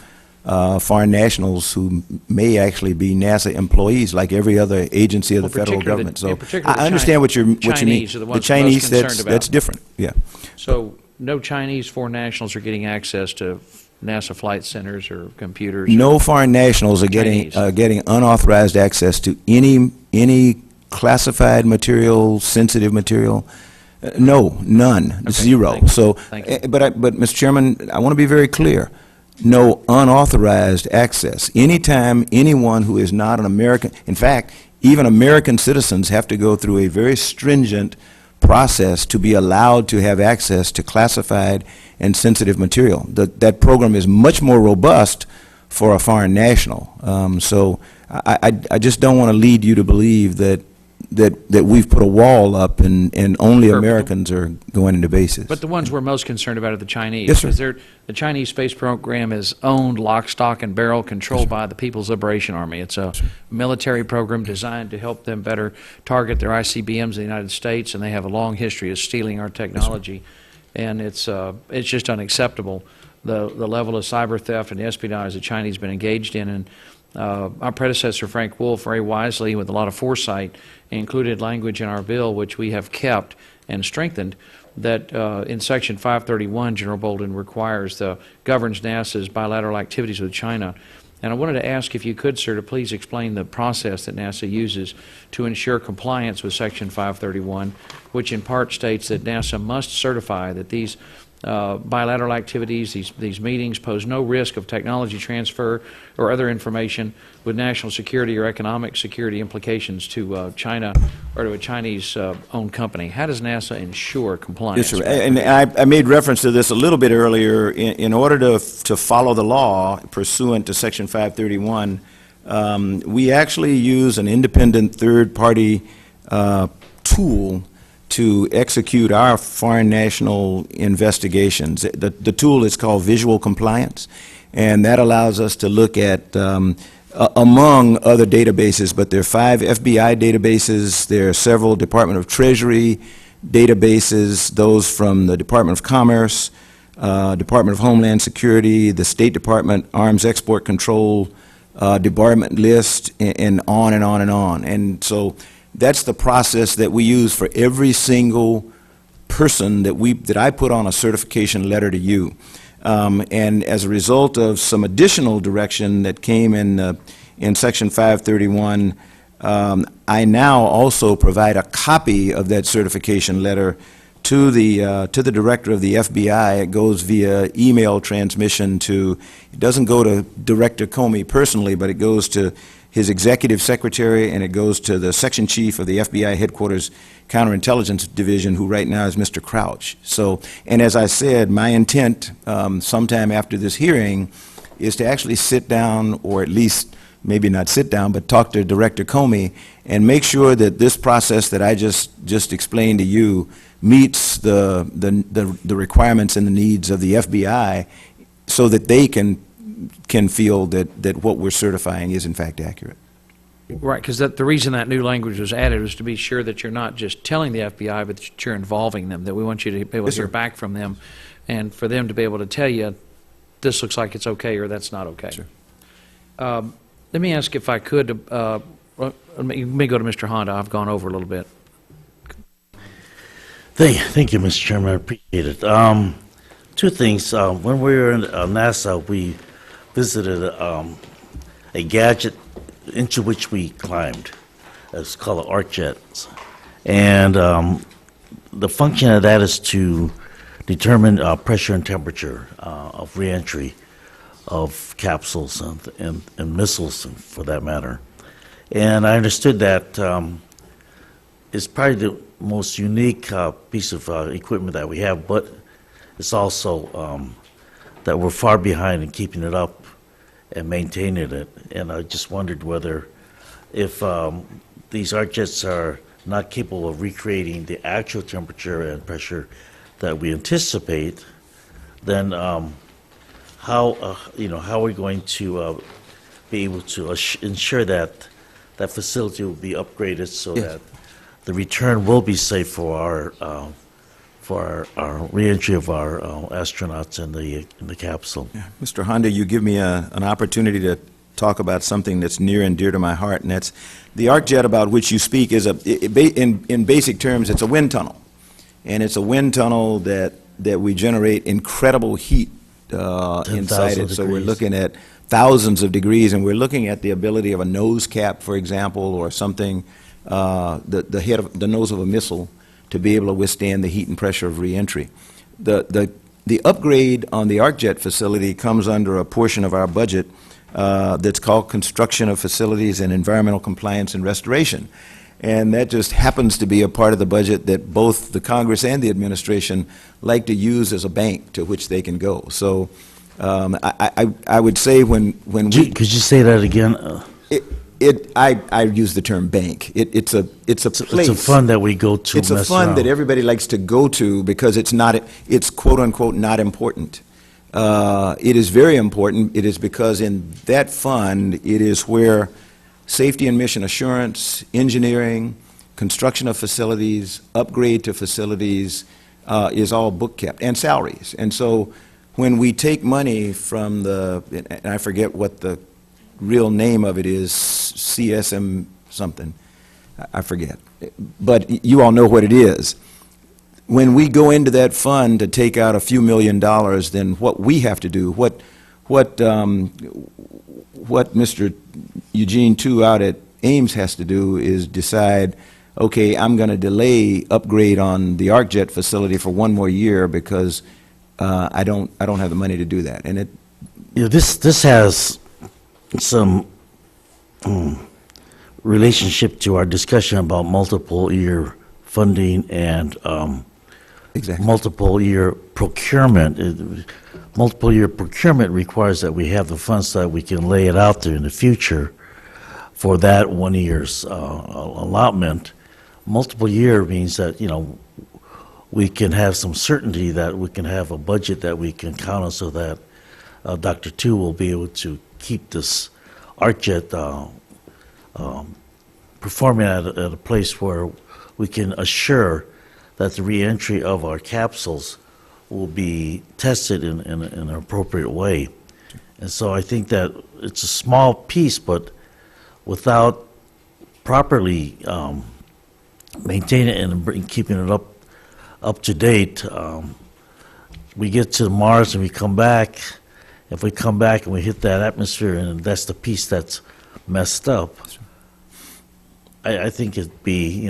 foreign nationals who may actually be NASA employees, like every other agency of the federal particularly government. the- So in particular I understand what you mean. Chinese are the ones The we're most Chinese, concerned about. that's different. Yeah. So no Chinese foreign nationals are getting access to NASA flight centers or computers? No foreign nationals are getting Chinese. unauthorized access to any classified material, sensitive material. No, none, zero. thank you. So, Thank you. but Mr. Chairman, I want to be very clear. No unauthorized access. Anytime anyone who is not an American, in fact, even American citizens have to go through a very stringent process to be allowed to have access to classified and sensitive material. That program is much more robust for a foreign national. So I just don't want to lead you to believe that we've put a wall up and only Perfect. Americans are going into bases. But the ones we're most concerned about are the Chinese. Yes, sir. Because the Chinese space program is owned lock, stock, and barrel, controlled by the People's Liberation Army. It's a military program designed to help them better target their ICBMs in the United States, and they have a long history of stealing our technology. And it's just unacceptable, the level of cyber theft and espionage the Chinese have been engaged in. And our predecessor, Frank Wolf, very wisely, with a lot of foresight, included language in our bill, which we have kept and strengthened, that in Section 531, General Bolden governs NASA's bilateral activities with China. And I wanted to ask if you could, sir, to please explain the process that NASA uses to ensure compliance with Section 531, which in part states that NASA must certify that these bilateral activities, these meetings, pose no risk of technology transfer or other information with national security or economic security implications to China or to a Chinese-owned company. How does NASA ensure compliance? Yes, sir. And I made reference to this a little bit earlier. In order to follow the law pursuant to Section 531, we actually use an independent third-party tool to execute our foreign national investigations. The tool is called Visual Compliance, and that allows us to look at, among other databases, but there are 5 FBI databases, there are several Department of Treasury databases, those from the Department of Commerce, Department of Homeland Security, the State Department Arms Export Control Department list, and on and on and on. And so that's the process that we use for every single person that I put on a certification letter to you. And as a result of some additional direction that came in Section 531, I now also provide a copy of that certification letter to the director of the FBI. It goes via email transmission it doesn't go to Director Comey personally, but it goes to his executive secretary, and it goes to the section chief of the FBI headquarters counterintelligence division, who right now is Mr. Crouch. So, and as I said, my intent sometime after this hearing is to actually sit down, or at least maybe not sit down, but talk to Director Comey and make sure that this process that I just explained to you meets the requirements and the needs of the FBI, so that they can feel that what we're certifying is in fact accurate. Right, because the reason that new language was added was to be sure that you're not just telling the FBI, but that you're involving them, that we want you to be able to hear back from them, and for them to be able to tell you, this looks like it's okay or that's not okay. Sure. Let me ask if I could, let me go to Mr. Honda. I've gone over a little bit. Thank you, Mr. Chairman. I appreciate it. 2 things. When we were in NASA, we visited a gadget into which we climbed. It's called an ArcJet. And the function of that is to determine pressure and temperature of reentry of capsules and missiles, for that matter. And I understood that it's probably the most unique piece of equipment that we have, but it's also that we're far behind in keeping it up and maintaining it. And I just wondered whether, if these ArcJets are not capable of recreating the actual temperature and pressure that we anticipate, then how are we going to be able to ensure that that facility will be upgraded so Yes. that the return will be safe for our reentry of our astronauts in the capsule. Mr. Honda, you give me an opportunity to talk about something that's near and dear to my heart, and that's the arc jet about which you speak is in basic terms, it's a wind tunnel. And it's a wind tunnel that we generate incredible heat inside it. So we're degrees. looking at thousands of degrees, and we're looking at the ability of a nose cap, for example, or something, the nose of a missile, to be able to withstand the heat and pressure of reentry. The upgrade on the arc jet facility comes under a portion of our budget that's called Construction of Facilities and Environmental Compliance and Restoration. And that just happens to be a part of the budget that both the Congress and the administration like to use as a bank to which they can go. So I would say when Could you say that again? I use the term bank. It's a place. It's a fund that we go to. It's a mess fund around. that everybody likes to go to because it's quote-unquote not important. It is very important. It is because in that fund, it is where safety and mission assurance, engineering, construction of facilities, upgrade to facilities is all book kept, and salaries. And so when we take money from and I forget what the real name of it is, CSM something, I forget. But you all know what it is. When we go into that fund to take out a few $1 million, then what we have to do, what Mr. Eugene Tu out at Ames has to do is decide, okay, I'm going to delay upgrade on the ArcJet facility for one more year because I don't have the money to do that. And This has some relationship to our discussion about multiple year funding and exactly. multiple year procurement. Multiple year procurement requires that we have the funds so that we can lay it out there in the future for that 1 year's allotment. Multiple year means that, we can have some certainty that we can have a budget that we can count on so that Dr. Tu will be able to keep this ArcJet performing at a place where we can assure that the reentry of our capsules will be tested in an appropriate way. And so I think that it's a small piece, but without properly maintaining it and keeping it up to date, we get to Mars and we come back. If we come back and we hit that atmosphere and that's the piece that's messed up, I think it'd be,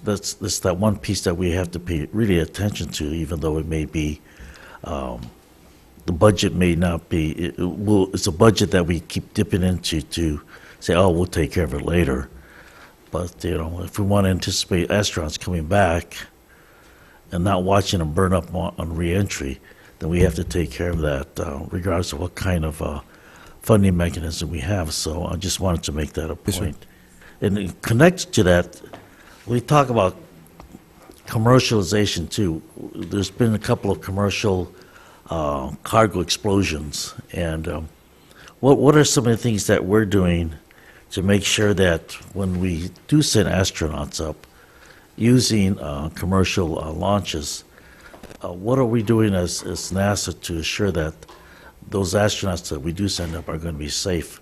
that's that one piece that we have to pay really attention to, even though it may be, the budget may not be, it's a budget that we keep dipping into to say, oh, we'll take care of it later. But, if we want to anticipate astronauts coming back and not watching them burn up on reentry, then we have to take care of that, regardless of what kind of funding mechanism we have. So I just wanted to make that a point. And connected to that, we talk about commercialization too. There's been a couple of commercial cargo explosions, and what are some of the things that we're doing to make sure that when we do send astronauts up using commercial launches, what are we doing as NASA to assure that those astronauts that we do send up are going to be safe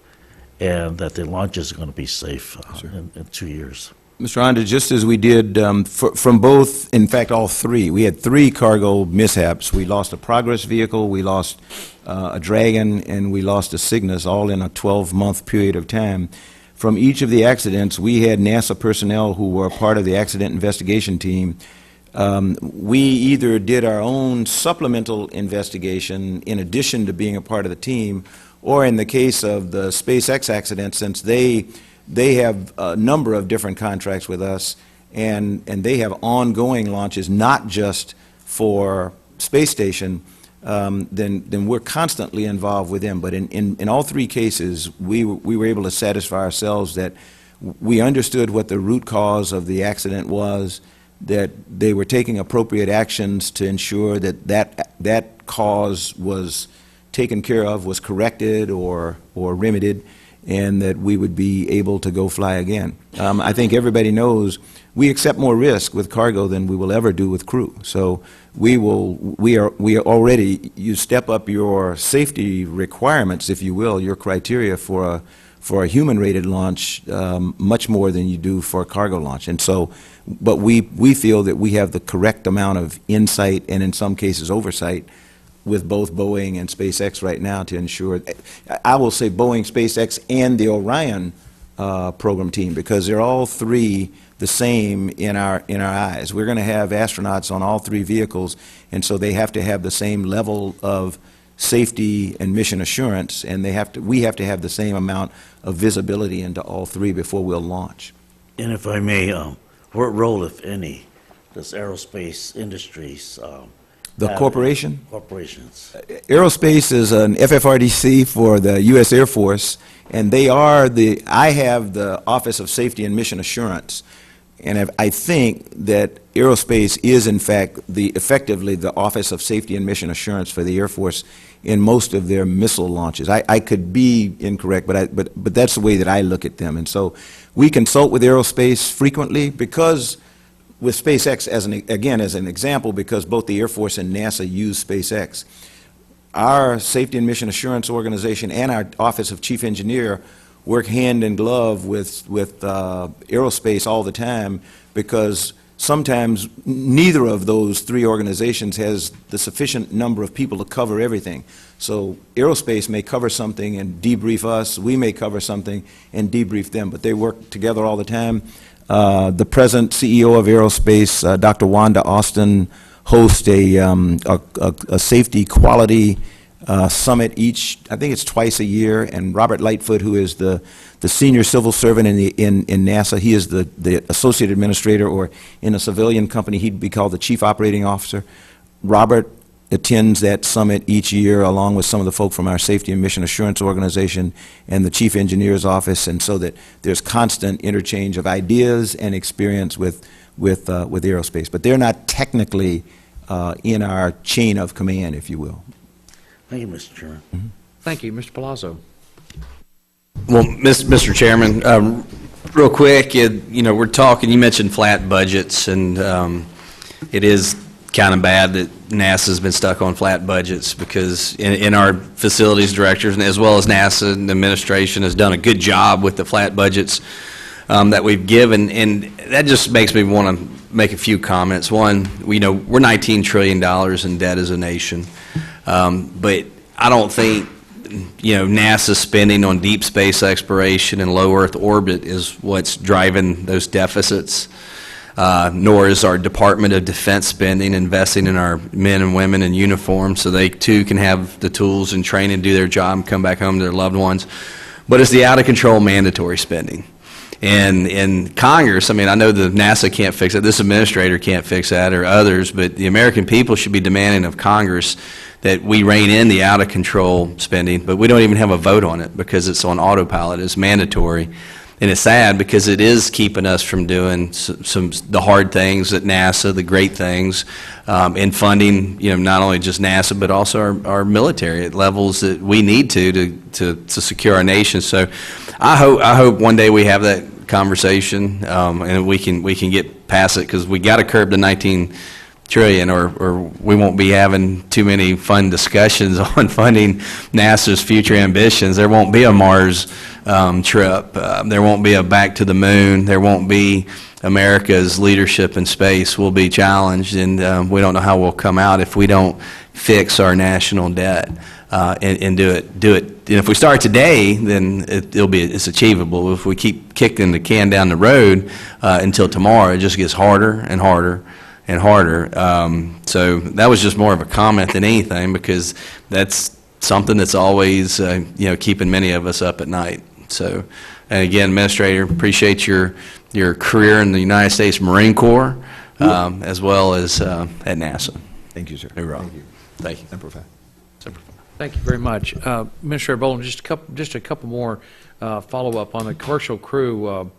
and that the launches are going to be safe in 2 years? Mr. Honda, just as we did from both, in fact, all three, we had 3 cargo mishaps. We lost a Progress vehicle, we lost a Dragon, and we lost a Cygnus, all in a 12-month period of time. From each of the accidents, we had NASA personnel who were part of the accident investigation team. We either did our own supplemental investigation in addition to being a part of the team, or in the case of the SpaceX accident, since they have a number of different contracts with us, and they have ongoing launches, not just for space station, then we're constantly involved with them. But in all 3 cases, we were able to satisfy ourselves that we understood what the root cause of the accident was, that they were taking appropriate actions to ensure that cause was taken care of, was corrected or remedied, and that we would be able to go fly again. I think everybody knows we accept more risk with cargo than we will ever do with crew. So we are already, you step up your safety requirements, if you will, your criteria for a human-rated launch much more than you do for a cargo launch. And so, but we feel that we have the correct amount of insight and in some cases oversight with both Boeing and SpaceX right now to ensure, I will say Boeing, SpaceX, and the Orion program team, because they're all three the same in our eyes. We're going to have astronauts on all three vehicles, and so they have to have the same level of safety and mission assurance, and we have to have the same amount of visibility into all three before we'll launch. And if I may, what role, if any, does aerospace industries The have corporation? in corporations? Aerospace is an FFRDC for the U.S. Air Force, and I have the Office of Safety and Mission Assurance, and I think that aerospace is, in fact, effectively the Office of Safety and Mission Assurance for the Air Force in most of their missile launches. I could be incorrect, but that's the way that I look at them. And so we consult with aerospace frequently because with SpaceX, as an example, because both the Air Force and NASA use SpaceX. Our Safety and Mission Assurance Organization and our Office of Chief Engineer work hand in glove with aerospace all the time, because sometimes neither of those three organizations has the sufficient number of people to cover everything. So aerospace may cover something and debrief us, we may cover something and debrief them, but they work together all the time. The present CEO of aerospace, Dr. Wanda Austin, hosts a safety quality summit I think it's twice a year, and Robert Lightfoot, who is the senior civil servant in NASA, he is the associate administrator, or in a civilian company, he'd be called the chief operating officer. Robert attends that summit each year along with some of the folk from our Safety and Mission Assurance Organization and the Chief Engineer's Office, and so that there's constant interchange of ideas and experience with aerospace. But they're not technically in our chain of command, if you will. Thank you, Mr. Chairman. Mm-hmm. Thank you. Mr. Palazzo. Well, Mr. Chairman, real quick, we're talking, you mentioned flat budgets, and it is kind of bad that NASA's been stuck on flat budgets, because in our facilities directors, and as well as NASA and the administration has done a good job with the flat budgets that we've given, and that just makes me want to make a few comments. One, we're $19 trillion in debt as a nation, but I don't think NASA's spending on deep space exploration and low Earth orbit is what's driving those deficits. Nor is our Department of Defense spending, investing in our men and women in uniform so they too can have the tools and training to do their job and come back home to their loved ones. But it's the out-of-control mandatory spending. And in Congress, I know that NASA can't fix it, this administrator can't fix that, or others, but the American people should be demanding of Congress that we rein in the out-of-control spending, but we don't even have a vote on it because it's on autopilot, it's mandatory. And it's sad because it is keeping us from doing the hard things at NASA, the great things, and funding, not only just NASA, but also our military at levels that we need to secure our nation. So I hope one day we have that conversation, and we can get past it, because we got to curb the 19 trillion, or we won't be having too many fun discussions on funding NASA's future ambitions. There won't be a Mars trip. There won't be a back to the moon. There won't be America's leadership in space will be challenged, and we don't know how we'll come out if we don't fix our national debt and do it. And if we start today, then it's achievable. If we keep kicking the can down the road until tomorrow, it just gets harder and harder and harder. So that was just more of a comment than anything, because that's something that's always keeping many of us up at night. So, and again, Administrator, appreciate your career in the United States Marine Corps, as well as at NASA. Thank you, sir. No problem. Thank you. Semper Fi. Thank you very much. Administrator Bolden, just a couple more follow-up on the commercial crew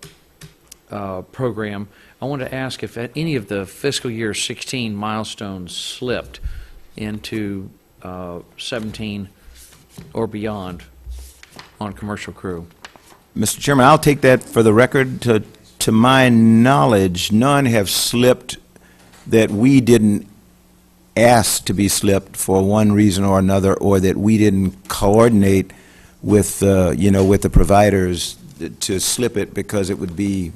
program. I wanted to ask if any of the fiscal year 16 milestones slipped into 17 or beyond on commercial crew. Mr. Chairman, I'll take that for the record. To my knowledge, none have slipped that we didn't ask to be slipped for one reason or another, or that we didn't coordinate with, with the providers to slip it because it would be,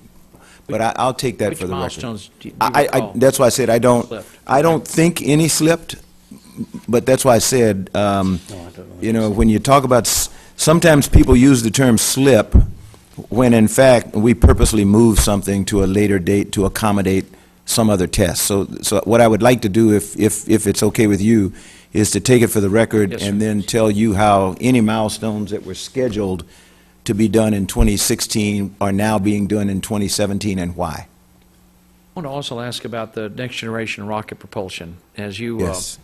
but I'll take that Which for the record. milestones do you recall? That's why I said I don't Slipped. think any slipped, but that's why I said, when you talk about, sometimes people use the term slip when in fact we purposely move something to a later date to accommodate some other test. So what I would like to do, if it's okay with you, is to take it for the record Yes, sir. and then tell you how any milestones that were scheduled to be done in 2016 are now being done in 2017 and why. I want to also ask about the next generation rocket propulsion. As you Yes.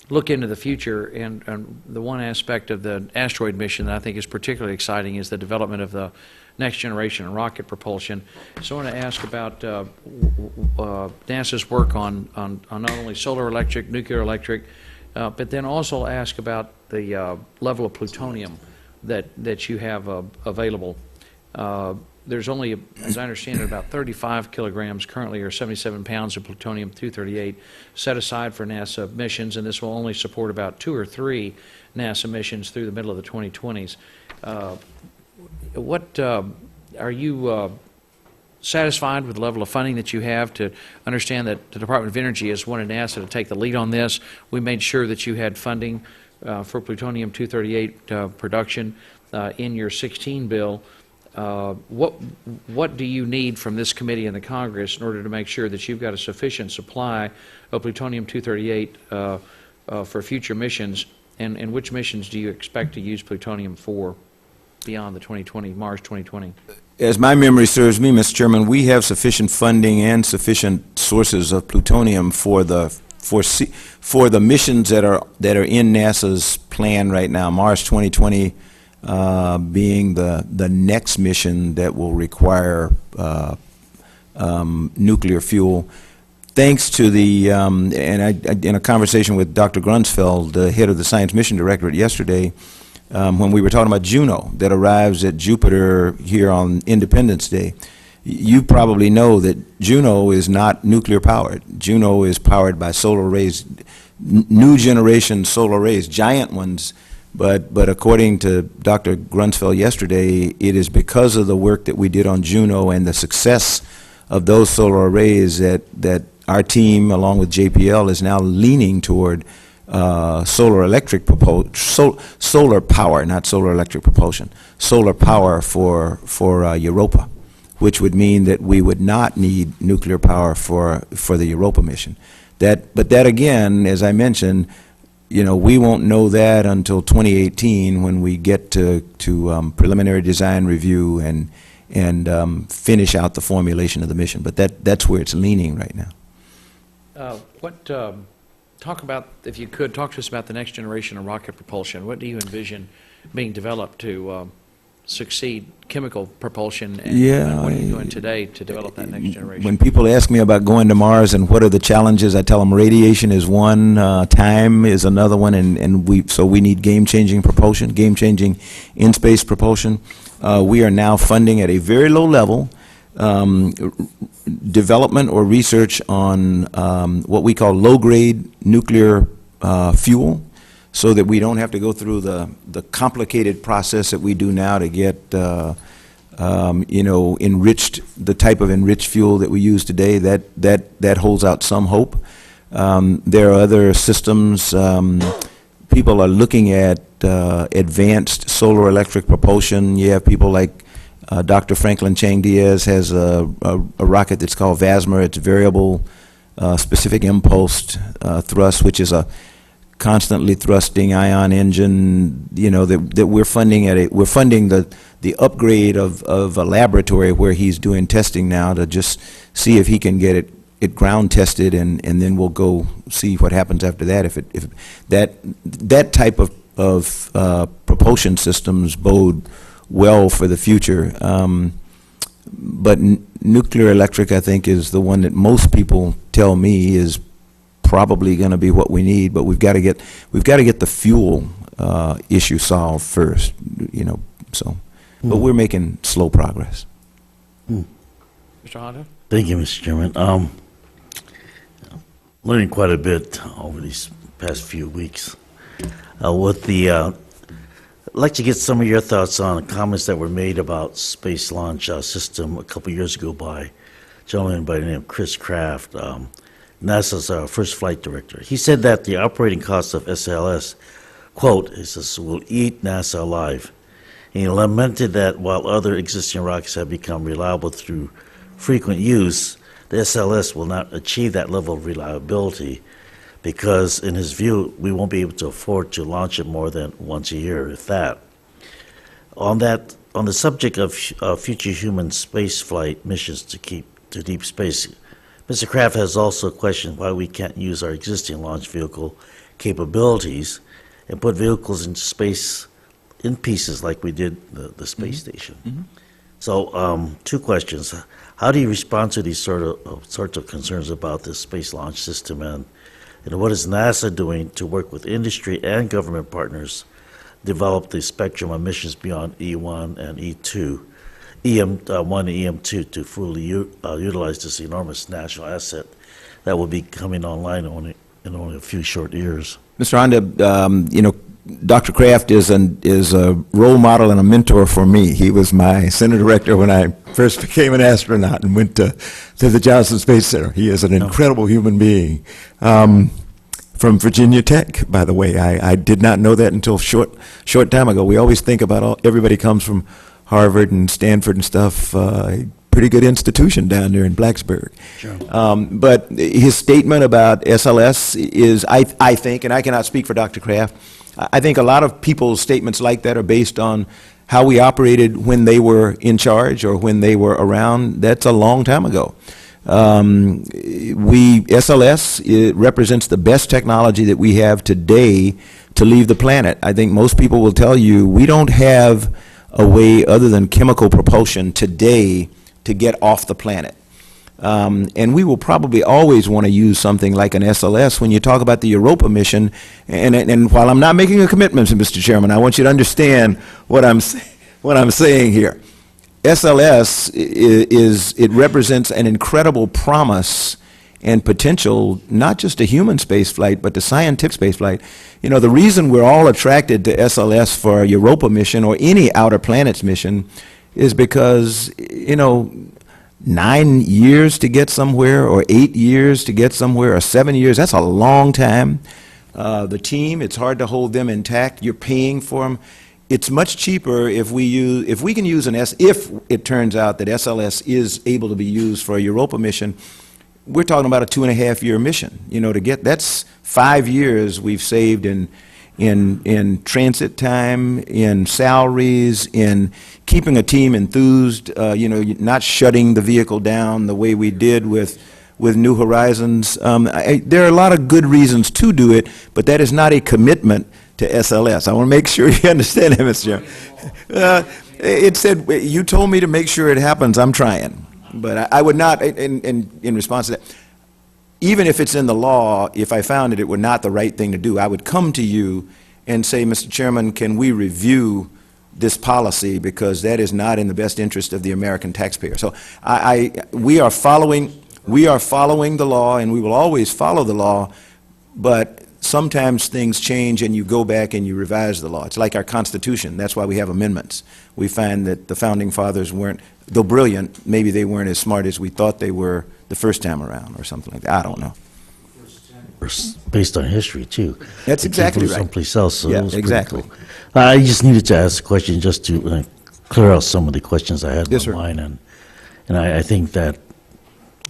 look into the future, and the one aspect of the asteroid mission that I think is particularly exciting is the development of the next generation rocket propulsion. So I want to ask about NASA's work on not only solar electric, nuclear electric, but then also ask about the level of plutonium that you have available. There's only, as I understand it, about 35 kilograms currently, or 77 pounds of plutonium-238 set aside for NASA missions, and this will only support about 2 or 3 NASA missions through the middle of the 2020s. Are you satisfied with the level of funding that you have to understand that the Department of Energy has wanted NASA to take the lead on this? We made sure that you had funding for plutonium-238 production in your 16 bill. What do you need from this committee and the Congress in order to make sure that you've got a sufficient supply of plutonium-238 for future missions, and which missions do you expect to use plutonium for beyond the 2020, Mars 2020? As my memory serves me, Mr. Chairman, we have sufficient funding and sufficient sources of plutonium for the missions that are in NASA's plan right now. Mars 2020 being the next mission that will require nuclear fuel. Thanks to the, in a conversation with Dr. Grunsfeld, the head of the Science Mission Directorate yesterday, when we were talking about Juno that arrives at Jupiter here on Independence Day, you probably know that Juno is not nuclear powered. Juno is powered by solar arrays, new generation solar arrays, giant ones. But according to Dr. Grunsfeld yesterday, it is because of the work that we did on Juno and the success of those solar arrays that our team, along with JPL, is now leaning toward solar power, not solar electric propulsion, solar power for Europa, which would mean that we would not need nuclear power for the Europa mission. But that again, as I mentioned, we won't know that until 2018 when we get to preliminary design review and finish out the formulation of the mission. But that's where it's leaning right now. Talk about, if you could, talk to us about the next generation of rocket propulsion. What do you envision being developed to succeed chemical propulsion, and what are you doing today to develop that next generation? When people ask me about going to Mars and what are the challenges, I tell them radiation is one, time is another one, and we need game-changing propulsion, game-changing in-space propulsion. We are now funding at a very low level development or research on what we call low-grade nuclear fuel, so that we don't have to go through the complicated process that we do now to get, enriched, the type of enriched fuel that we use today. That holds out some hope. There are other systems. People are looking at advanced solar electric propulsion. You have people like Dr. Franklin Chang Diaz has a rocket that's called VASMR. It's variable specific impulse thrust, which is a constantly thrusting ion engine, that we're funding we're funding the upgrade of a laboratory where he's doing testing now to just see if he can get it ground tested, and then we'll go see what happens after that. If that type of propulsion systems bode well for the future. But nuclear electric, I think, is the one that most people tell me is probably going to be what we need, but we've got to get the fuel issue solved first. So, but we're making slow progress. Mr. Honda? Thank you, Mr. Chairman. Learning quite a bit over these past few weeks. I'd like to get some of your thoughts on comments that were made about space launch system a couple years ago by a gentleman by the name of Chris Kraft, NASA's first flight director. He said that the operating cost of SLS, quote, he says, will eat NASA alive. And he lamented that while other existing rockets have become reliable through frequent use, the SLS will not achieve that level of reliability because, in his view, we won't be able to afford to launch it more than once a year, if that. On the subject of future human space flight missions to deep space, Mr. Kraft has also questioned why we can't use our existing launch vehicle capabilities and put vehicles into space in pieces like we did the space station. So, two questions. How do you respond to these sorts of concerns about this space launch system, and what is NASA doing to work with industry and government partners develop the spectrum of missions beyond E1 and E2, EM1 and EM2 to fully utilize this enormous national asset that will be coming online in only a few short years? Mr. Honda, Dr. Kraft is a role model and a mentor for me. He was my center director when I first became an astronaut and went to the Johnson Space Center. He is an incredible human being. From Virginia Tech, by the way. I did not know that until short time ago. We always think about everybody comes from Harvard and Stanford and stuff. Pretty good institution down there in Blacksburg. Sure. But his statement about SLS is, I think, and I cannot speak for Dr. Kraft, I think a lot of people's statements like that are based on how we operated when they were in charge or when they were around. That's a long time ago. SLS, it represents the best technology that we have today to leave the planet. I think most people will tell you we don't have a way other than chemical propulsion today to get off the planet. And we will probably always want to use something like an SLS when you talk about the Europa mission. And while I'm not making a commitment, Mr. Chairman, I want you to understand what I'm saying here. SLS it represents an incredible promise and potential, not just to human space flight, but to scientific space flight. The reason we're all attracted to SLS for a Europa mission or any outer planets mission is because, 9 years to get somewhere, or 8 years to get somewhere, or 7 years, that's a long time. The team, it's hard to hold them intact. You're paying for them. It's much cheaper if we can use if it turns out that SLS is able to be used for a Europa mission. We're talking about a 2.5-year mission. That's 5 years we've saved in transit time, in salaries, in keeping a team enthused, not shutting the vehicle down the way we did with New Horizons. There are a lot of good reasons to do it, but that is not a commitment to SLS. I want to make sure you understand that, Mr. Chairman. It said, you told me to make sure it happens, I'm trying. But I would not, in response to that, even if it's in the law, if I found it were not the right thing to do, I would come to you and say, Mr. Chairman, can we review this policy, because that is not in the best interest of the American taxpayer. So we are following the law, and we will always follow the law, but sometimes things change and you go back and you revise the law. It's like our Constitution. That's why we have amendments. We find that the Founding Fathers weren't, though brilliant, maybe they weren't as smart as we thought they were the first time around or something like that. I don't know. Based on history, too. That's exactly right. Someplace else, so Yeah, it was pretty exactly. cool. I just needed to ask a question just to clear out some of the questions I had Yes, in sir. my mind, and I think that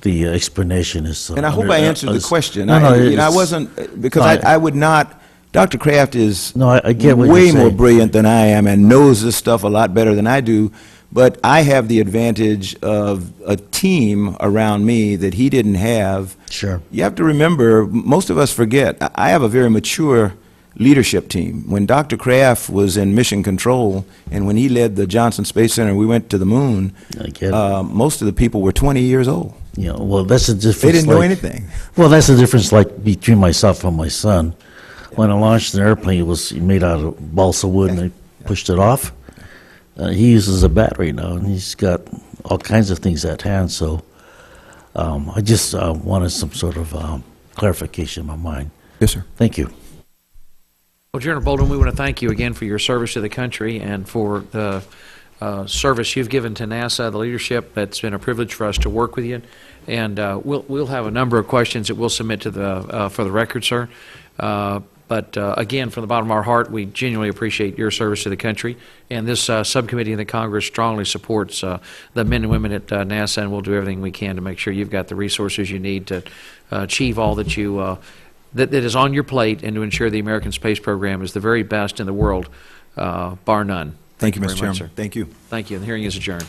the explanation is. And I hope I answered the question. No, I wasn't, because I would not, Dr. Kraft is No, I get what way you're more saying. brilliant than I am and knows this stuff a lot better than I do, but I have the advantage of a team around me that he didn't have. Sure. You have to remember, most of us forget, I have a very mature leadership team. When Dr. Kraft was in mission control and when he led the Johnson Space Center, we went to the moon, I get it. most of the people were 20 years old. Well, that's the difference. They didn't know like- anything. Well, that's the difference, like, between myself and my son. When I launched an airplane, it was made out of balsa wood, and they pushed it off. He uses a battery now, and he's got all kinds of things at hand, so I just wanted some sort of clarification in my mind. Yes, sir. Thank you. Well, General Bolden, we want to thank you again for your service to the country and for the service you've given to NASA, the leadership. It's been a privilege for us to work with you. And we'll have a number of questions that we'll submit to the for the record, sir. But again, from the bottom of our heart, we genuinely appreciate your service to the country. And this subcommittee in the Congress strongly supports the men and women at NASA, and we'll do everything we can to make sure you've got the resources you need to achieve all that you that is on your plate, and to ensure the American space program is the very best in the world, bar none. Thank you, very Mr. much, Chairman. sir. Thank you. Thank you. The hearing is adjourned.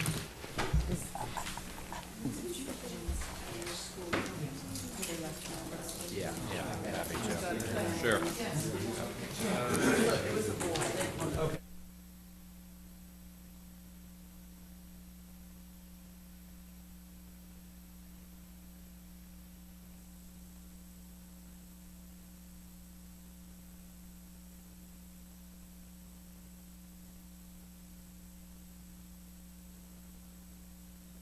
Sure.